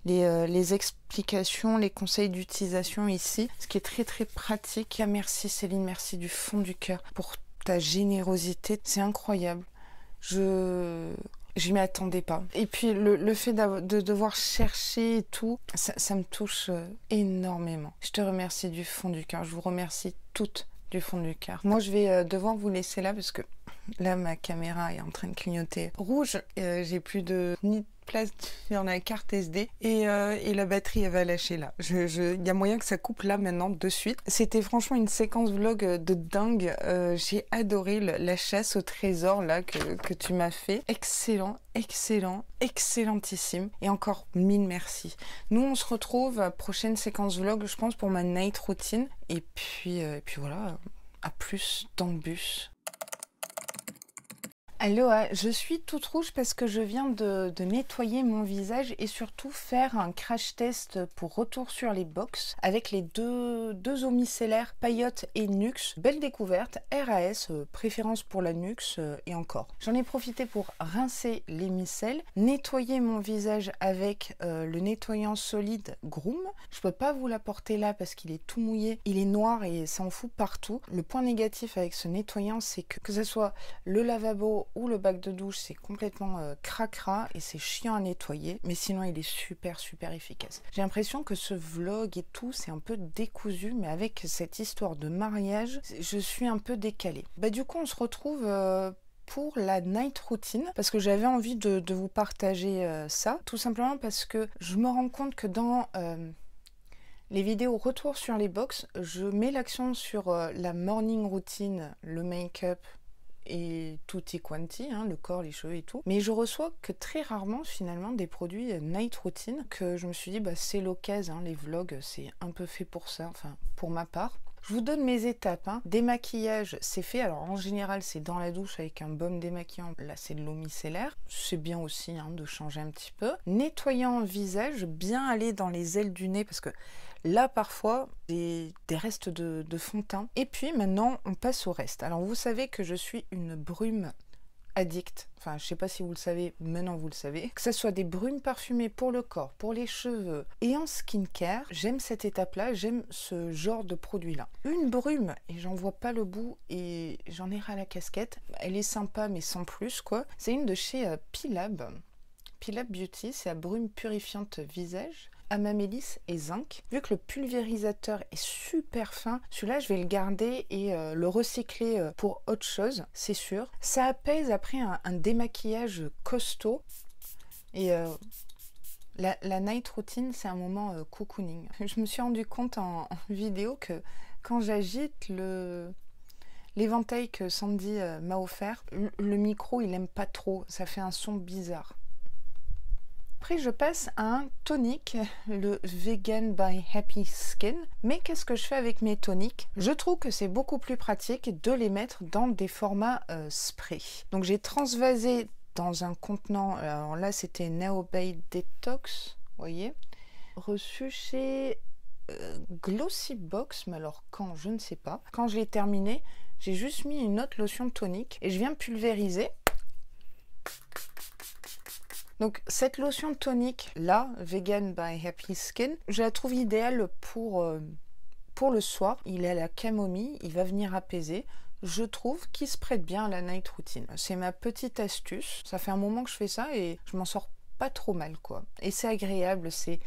les explications, les conseils d'utilisation ici, ce qui est très très pratique. Ah, merci Céline, merci du fond du cœur pour ta générosité, c'est incroyable. Je m'y attendais pas. Et puis le fait de devoir chercher et tout, ça me touche énormément. Je te remercie du fond du cœur, je vous remercie toutes du fond du cœur. Moi je vais devoir vous laisser là parce que là ma caméra est en train de clignoter rouge. J'ai plus de place dans la carte SD et la batterie elle va lâcher là. Il y a moyen que ça coupe là maintenant de suite. C'était franchement une séquence vlog de dingue. J'ai adoré la chasse au trésor là que tu m'as fait. Excellent, excellent, excellentissime. Et encore mille merci. Nous on se retrouve prochaine séquence vlog je pense pour ma night routine. Et puis voilà, à plus dans le bus. Aloha, je suis toute rouge parce que je viens de nettoyer mon visage et surtout faire un crash test pour retour sur les box avec les deux eaux micellaires Payotte et Nuxe. Belle découverte, RAS, préférence pour la Nuxe et encore. J'en ai profité pour rincer les micelles, nettoyer mon visage avec le nettoyant solide Groom. Je peux pas vous l'apporter là parce qu'il est tout mouillé, il est noir et ça en fout partout. Le point négatif avec ce nettoyant c'est que ce soit le lavabo ou le bac de douche, c'est complètement cracra et c'est chiant à nettoyer, mais sinon il est super efficace. J'ai l'impression que ce vlog et tout c'est un peu décousu, mais avec cette histoire de mariage je suis un peu décalée. Bah du coup on se retrouve pour la night routine parce que j'avais envie de vous partager ça, tout simplement parce que je me rends compte que dans les vidéos retour sur les box, je mets l'accent sur la morning routine, le make-up et tutti quanti, hein, le corps, les cheveux et tout. Mais je reçois que très rarement finalement des produits night routine que je me suis dit bah c'est l'occasion, hein, les vlogs c'est un peu fait pour ça, enfin pour ma part. Je vous donne mes étapes, hein. Démaquillage, c'est fait. Alors en général, c'est dans la douche avec un baume démaquillant. Là, c'est de l'eau micellaire. C'est bien aussi hein, de changer un petit peu. Nettoyant visage, bien aller dans les ailes du nez parce que là, parfois, des restes de fond de teint. Et puis maintenant, on passe au reste. Alors vous savez que je suis une brume addict, enfin je sais pas si vous le savez, maintenant vous le savez, que ce soit des brumes parfumées pour le corps, pour les cheveux et en skincare, j'aime cette étape là, j'aime ce genre de produit là. Une brume, et j'en vois pas le bout et j'en ai ras la casquette, elle est sympa mais sans plus quoi, c'est une de chez Pilab Beauty, c'est la brume purifiante visage, Amamélis et zinc. Vu que le pulvérisateur est super fin, celui-là je vais le garder et le recycler pour autre chose, c'est sûr. Ça apaise après un démaquillage costaud. Et la night routine, c'est un moment cocooning. Je me suis rendu compte en vidéo que quand j'agite l'éventail que Sandy m'a offert, le micro il aime pas trop, ça fait un son bizarre. Après, je passe à un tonique, le Vegan by Happy Skin. Mais qu'est-ce que je fais avec mes toniques? Je trouve que c'est beaucoup plus pratique de les mettre dans des formats spray. Donc j'ai transvasé dans un contenant, alors là c'était Now Bay Detox, vous voyez. Reçu chez Glossy Box, mais alors quand, je ne sais pas. Quand je l'ai terminé, j'ai juste mis une autre lotion tonique et je viens pulvériser. Donc cette lotion tonique là, Vegan by Happy Skin, je la trouve idéale pour le soir. Il est à la camomille, il va venir apaiser. Je trouve qu'il se prête bien à la night routine. C'est ma petite astuce. Ça fait un moment que je fais ça et je m'en sors pas trop mal quoi. Et c'est agréable, c'est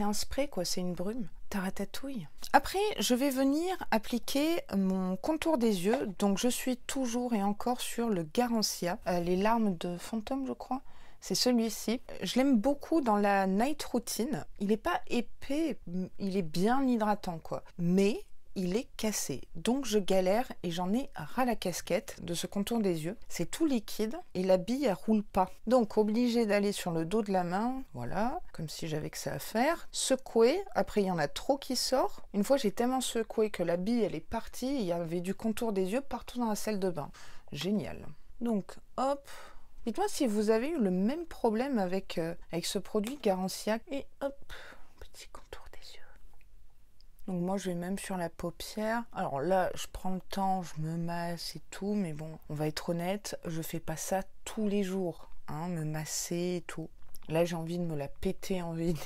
un spray quoi, c'est une brume. Taratatouille. Après, je vais venir appliquer mon contour des yeux. Donc je suis toujours et encore sur le Garancia, les larmes de fantôme je crois. C'est celui-ci. Je l'aime beaucoup dans la night routine. Il n'est pas épais, il est bien hydratant quoi. Mais il est cassé. Donc je galère et j'en ai ras la casquette de ce contour des yeux. C'est tout liquide et la bille elle roule pas. Donc obligé d'aller sur le dos de la main. Voilà, comme si j'avais que ça à faire. Secouer. Après il y en a trop qui sort. Une fois j'ai tellement secoué que la bille elle est partie. Il y avait du contour des yeux partout dans la salle de bain. Génial. Donc hop. Dites-moi si vous avez eu le même problème avec ce produit Garancia. Et hop, petit contour des yeux. Donc moi je vais même sur la paupière. Alors là je prends le temps, je me masse et tout. Mais bon, on va être honnête, je fais pas ça tous les jours. Hein, me masser et tout. Là j'ai envie de me la péter en vidéo.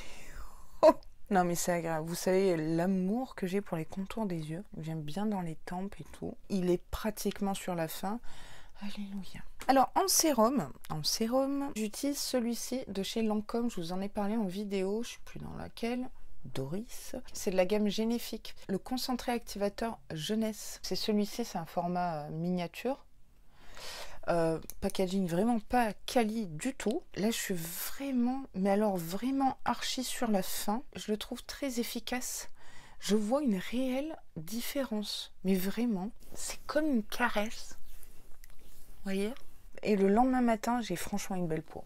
Non mais c'est agréable. Vous savez l'amour que j'ai pour les contours des yeux. J'aime bien dans les tempes et tout. Il est pratiquement sur la fin. Alléluia. Alors en sérum, j'utilise celui-ci de chez Lancôme, je vous en ai parlé en vidéo, je ne sais plus dans laquelle, Doris. C'est de la gamme Génifique, le concentré activateur jeunesse. C'est celui-ci, c'est un format miniature. packaging vraiment pas quali du tout. Là, je suis vraiment, mais alors vraiment archi sur la fin. Je le trouve très efficace. Je vois une réelle différence, mais vraiment, c'est comme une caresse. Vous voyez? Et le lendemain matin, j'ai franchement une belle peau.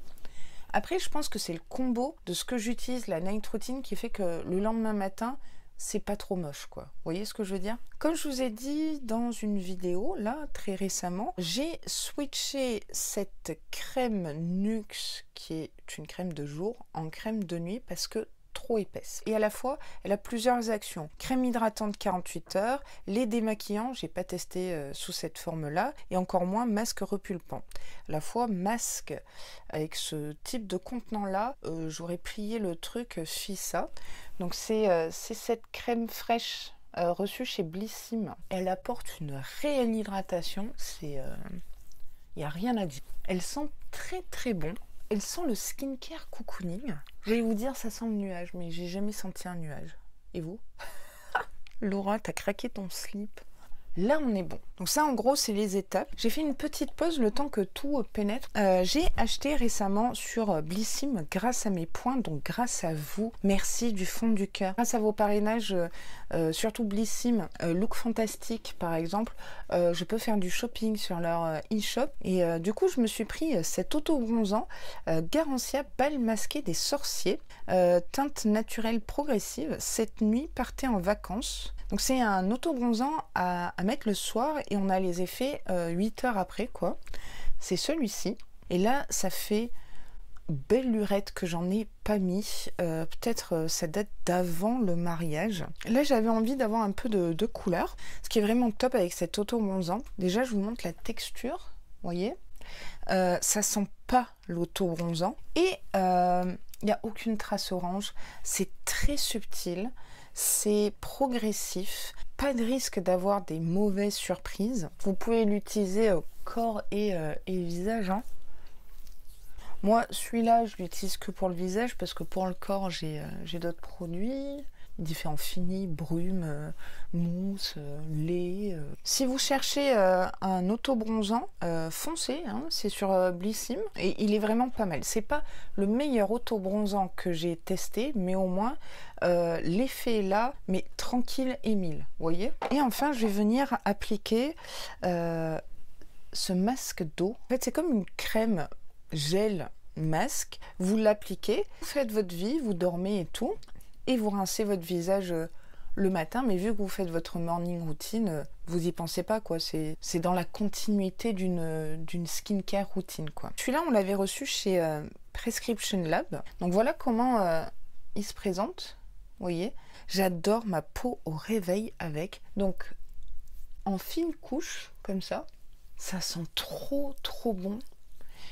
Après, je pense que c'est le combo de ce que j'utilise, la night routine, qui fait que le lendemain matin, c'est pas trop moche, quoi. Vous voyez ce que je veux dire? Comme je vous ai dit dans une vidéo, là, très récemment, j'ai switché cette crème Nuxe, qui est une crème de jour, en crème de nuit, parce que trop épaisse. Et à la fois, elle a plusieurs actions. Crème hydratante 48 heures, lait démaquillant, j'ai pas testé sous cette forme-là, et encore moins masque repulpant. À la fois, masque avec ce type de contenant-là, j'aurais plié le truc Fissa. Donc c'est cette crème fraîche reçue chez Blissim. Elle apporte une réelle hydratation, il n'y a rien à dire. Elle sent très très bon. Elle sent le skincare cocooning. Je vais vous dire, ça sent le nuage, mais j'ai jamais senti un nuage. Et vous? Laura, t'as craqué ton slip. Là, on est bon. Donc ça, en gros, c'est les étapes. J'ai fait une petite pause le temps que tout pénètre. J'ai acheté récemment sur Blissim grâce à mes points, donc grâce à vous. Merci du fond du cœur. Grâce à vos parrainages, surtout Blissim, Look Fantastique par exemple, je peux faire du shopping sur leur e-shop. Et du coup, je me suis pris cet auto-bronzant Garancia Bal Masqué des Sorciers, teinte naturelle progressive. Cette nuit, partez en vacances. Donc c'est un auto-bronzant à mettre le soir et on a les effets 8 heures après, quoi. C'est celui-ci. Et là, ça fait belle lurette que j'en ai pas mis. Peut-être ça date d'avant le mariage. Là, j'avais envie d'avoir un peu de couleur. Ce qui est vraiment top avec cet auto-bronzant. Déjà, je vous montre la texture. Vous voyez, ça sent pas l'auto-bronzant. Et il n'y a aucune trace orange. C'est très subtil. C'est progressif, pas de risque d'avoir des mauvaises surprises. Vous pouvez l'utiliser au corps et visage. Hein. Moi, celui-là, je l'utilise que pour le visage parce que pour le corps, j'ai d'autres produits. Différents finis, brume, mousse, lait. Si vous cherchez un auto-bronzant, foncez, hein, c'est sur Blissim et il est vraiment pas mal. C'est pas le meilleur auto-bronzant que j'ai testé, mais au moins l'effet est là, mais tranquille et mille, vous voyez. Et enfin, je vais venir appliquer ce masque d'eau. En fait, c'est comme une crème gel masque. Vous l'appliquez, vous faites votre vie, vous dormez et tout. Et vous rincez votre visage le matin, mais vu que vous faites votre morning routine, vous y pensez pas, quoi. C'est dans la continuité d'une skincare routine, quoi. Celui-là, on l'avait reçu chez Prescription Lab. Donc voilà comment il se présente, vous voyez. J'adore ma peau au réveil avec. Donc, en fine couche, comme ça sent trop bon.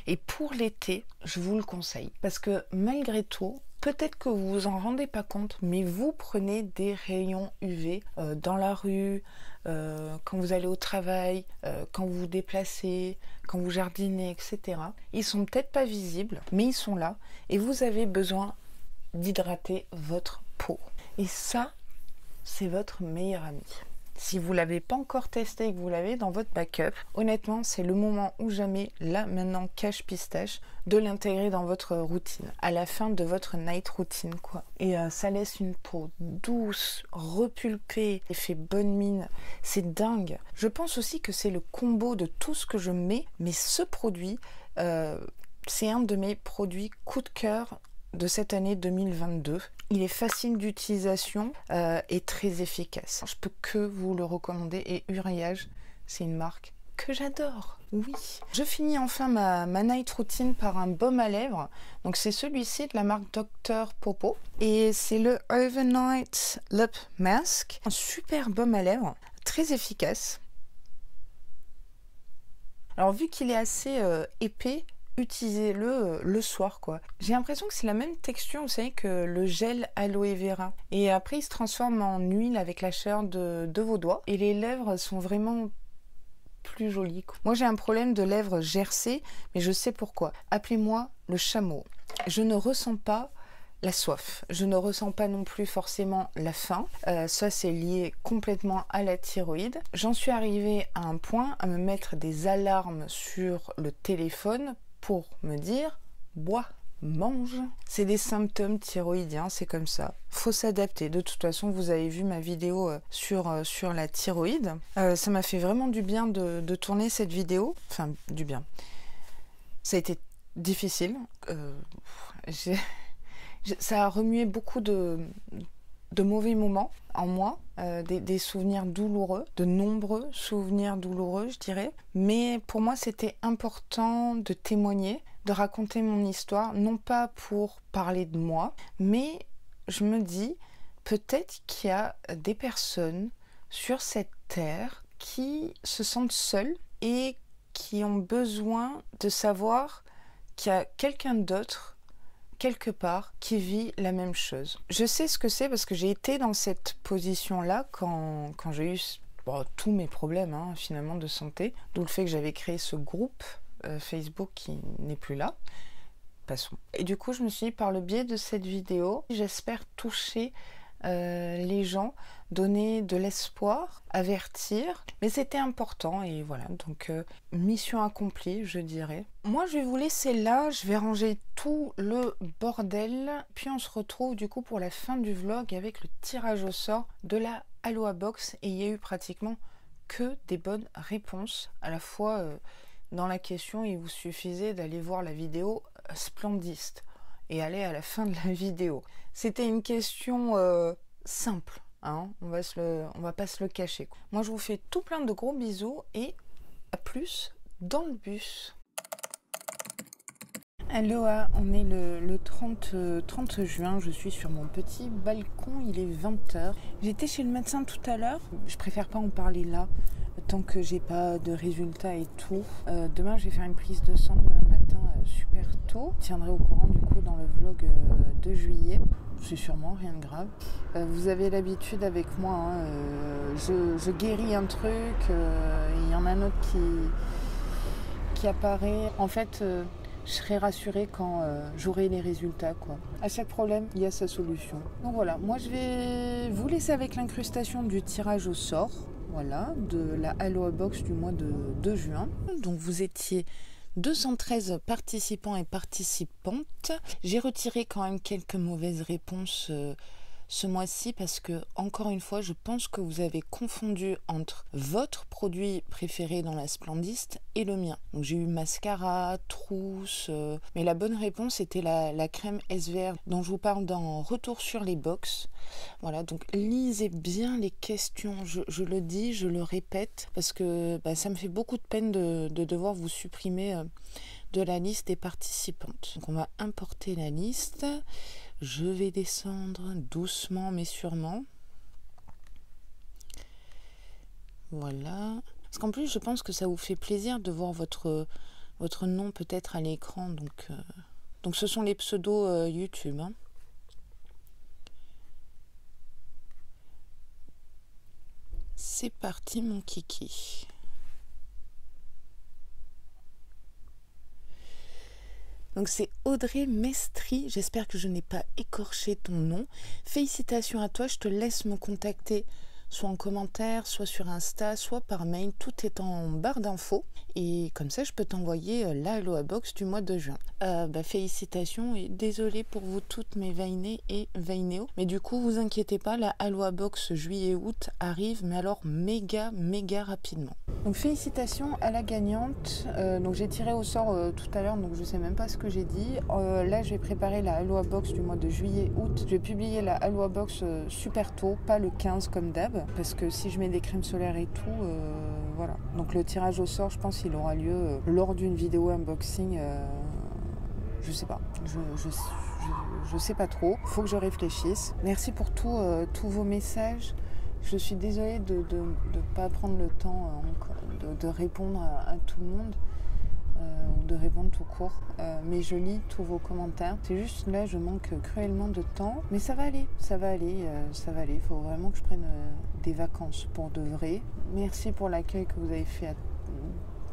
Et pour l'été, je vous le conseille. Parce que malgré tout, peut-être que vous vous en rendez pas compte, mais vous prenez des rayons UV dans la rue, quand vous allez au travail, quand vous vous déplacez, quand vous jardinez, etc. Ils sont peut-être pas visibles, mais ils sont là. Et vous avez besoin d'hydrater votre peau. Et ça, c'est votre meilleur ami. Si vous ne l'avez pas encore testé et que vous l'avez dans votre backup, honnêtement, c'est le moment ou jamais, là, maintenant, cache pistache, de l'intégrer dans votre routine, à la fin de votre night routine, quoi. Et ça laisse une peau douce, repulpée, et fait bonne mine. C'est dingue. Je pense aussi que c'est le combo de tout ce que je mets, mais ce produit, c'est un de mes produits coup de cœur de cette année 2022. Il est facile d'utilisation et très efficace. Je peux que vous le recommander et Uriage, c'est une marque que j'adore. Oui. Je finis enfin ma night routine par un baume à lèvres. Donc c'est celui-ci de la marque Dr Popo et c'est le Overnight Lip Mask. Un super baume à lèvres, très efficace. Alors vu qu'il est assez épais, utilisez-le le soir, quoi. J'ai l'impression que c'est la même texture, vous savez, que le gel aloe vera. Et après, il se transforme en huile avec la chaleur de vos doigts. Et les lèvres sont vraiment plus jolies, quoi. Moi, j'ai un problème de lèvres gercées, mais je sais pourquoi. Appelez-moi le chameau. Je ne ressens pas la soif. Je ne ressens pas non plus forcément la faim. Ça, c'est lié complètement à la thyroïde. J'en suis arrivée à un point à me mettre des alarmes sur le téléphone pour me dire « bois ». Mange. C'est des symptômes thyroïdiens, c'est comme ça. Faut s'adapter. De toute façon, vous avez vu ma vidéo sur la thyroïde. Ça m'a fait vraiment du bien de tourner cette vidéo. Enfin, du bien. Ça a été difficile. Ça a remué beaucoup de mauvais moments en moi, des souvenirs douloureux, de nombreux souvenirs douloureux, je dirais. Mais pour moi, c'était important de témoigner, de raconter mon histoire, non pas pour parler de moi, mais je me dis peut-être qu'il y a des personnes sur cette terre qui se sentent seules et qui ont besoin de savoir qu'il y a quelqu'un d'autre quelque part qui vit la même chose. Je sais ce que c'est parce que j'ai été dans cette position-là quand j'ai eu tous mes problèmes finalement de santé, d'où le fait que j'avais créé ce groupe Facebook qui n'est plus là. Passons. Et du coup, je me suis dit, par le biais de cette vidéo, j'espère toucher les gens, donner de l'espoir, avertir, mais c'était important et voilà, donc mission accomplie, je dirais. Moi, je vais vous laisser là, je vais ranger tout le bordel, puis on se retrouve du coup pour la fin du vlog avec le tirage au sort de la Aloha Box et il y a eu pratiquement que des bonnes réponses, à la fois dans la question, il vous suffisait d'aller voir la vidéo Splendiste et aller à la fin de la vidéo. C'était une question simple, on va pas se le cacher. Moi, je vous fais tout plein de gros bisous et à plus dans le bus. Aloha, on est le 30 juin, je suis sur mon petit balcon, il est 20h. J'étais chez le médecin tout à l'heure, je préfère pas en parler là, tant que j'ai pas de résultats et tout. Demain, je vais faire une prise de sang demain matin super tôt. Je tiendrai au courant du coup dans le vlog de juillet. C'est sûrement rien de grave. Vous avez l'habitude avec moi, je guéris un truc, il y en a un autre qui apparaît. En fait, je serai rassurée quand j'aurai les résultats, quoi. À chaque problème, il y a sa solution. Donc voilà, moi je vais vous laisser avec l'incrustation du tirage au sort. Voilà, de la Aloha Box du mois de juin. Donc vous étiez 213 participants et participantes. J'ai retiré quand même quelques mauvaises réponses ce mois-ci parce que, encore une fois, je pense que vous avez confondu entre votre produit préféré dans la Splendiste et le mien. Donc j'ai eu mascara, trousse, mais la bonne réponse était la crème SVR dont je vous parle dans Retour sur les box. Voilà, donc lisez bien les questions, je le dis, je le répète, parce que ça me fait beaucoup de peine de devoir vous supprimer de la liste des participantes. Donc on va importer la liste. Je vais descendre doucement mais sûrement. Voilà. Parce qu'en plus, je pense que ça vous fait plaisir de voir votre nom peut-être à l'écran. Donc ce sont les pseudos YouTube. C'est parti, mon kiki. Donc c'est Audrey Mestri, j'espère que je n'ai pas écorché ton nom. Félicitations à toi, je te laisse me contacter soit en commentaire, soit sur Insta, soit par mail. Tout est en barre d'infos. Et comme ça, je peux t'envoyer la Aloha Box du mois de juin. Félicitations et désolée pour vous toutes mes Vainé et Vainéo. Mais du coup, vous inquiétez pas, la Aloha Box juillet-août arrive, mais alors méga rapidement. Donc félicitations à la gagnante. Donc j'ai tiré au sort tout à l'heure, donc je sais même pas ce que j'ai dit. Là, je vais préparer la Aloha Box du mois de juillet-août. Je vais publier la Aloha Box super tôt, pas le 15 comme d'hab. Parce que si je mets des crèmes solaires et tout, voilà. Donc le tirage au sort, je pense qu'il aura lieu lors d'une vidéo unboxing. Je sais pas. Je sais pas trop. Faut que je réfléchisse. Merci pour tous vos messages. Je suis désolée de ne pas prendre le temps de répondre à tout le monde. Ou de répondre tout court, mais je lis tous vos commentaires. C'est juste là, je manque cruellement de temps, mais ça va aller, il faut vraiment que je prenne des vacances pour de vrai. Merci pour l'accueil que vous avez fait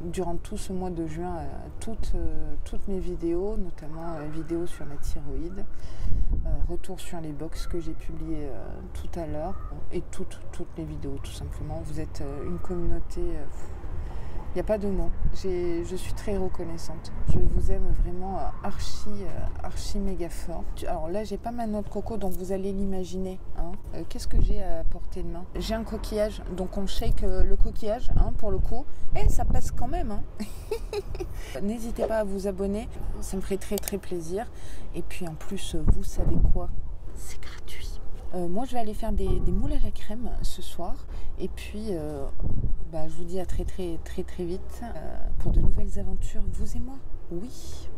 durant tout ce mois de juin toutes mes vidéos, notamment vidéos sur la thyroïde, retour sur les box que j'ai publié tout à l'heure, et toutes les vidéos tout simplement. Vous êtes une communauté, il n'y a pas de mots. Je suis très reconnaissante. Je vous aime vraiment archi méga fort. Alors là, j'ai pas ma noix de coco, donc vous allez l'imaginer. Hein. Qu'est-ce que j'ai à portée de main? J'ai un coquillage, donc on shake le coquillage, hein, pour le coup. Et ça passe quand même. Hein. N'hésitez pas à vous abonner, ça me ferait très très plaisir. Et puis en plus, vous savez quoi? C'est gratuit. Moi, je vais aller faire des moules à la crème ce soir. Et puis, je vous dis à très vite pour de nouvelles aventures, vous et moi. Oui.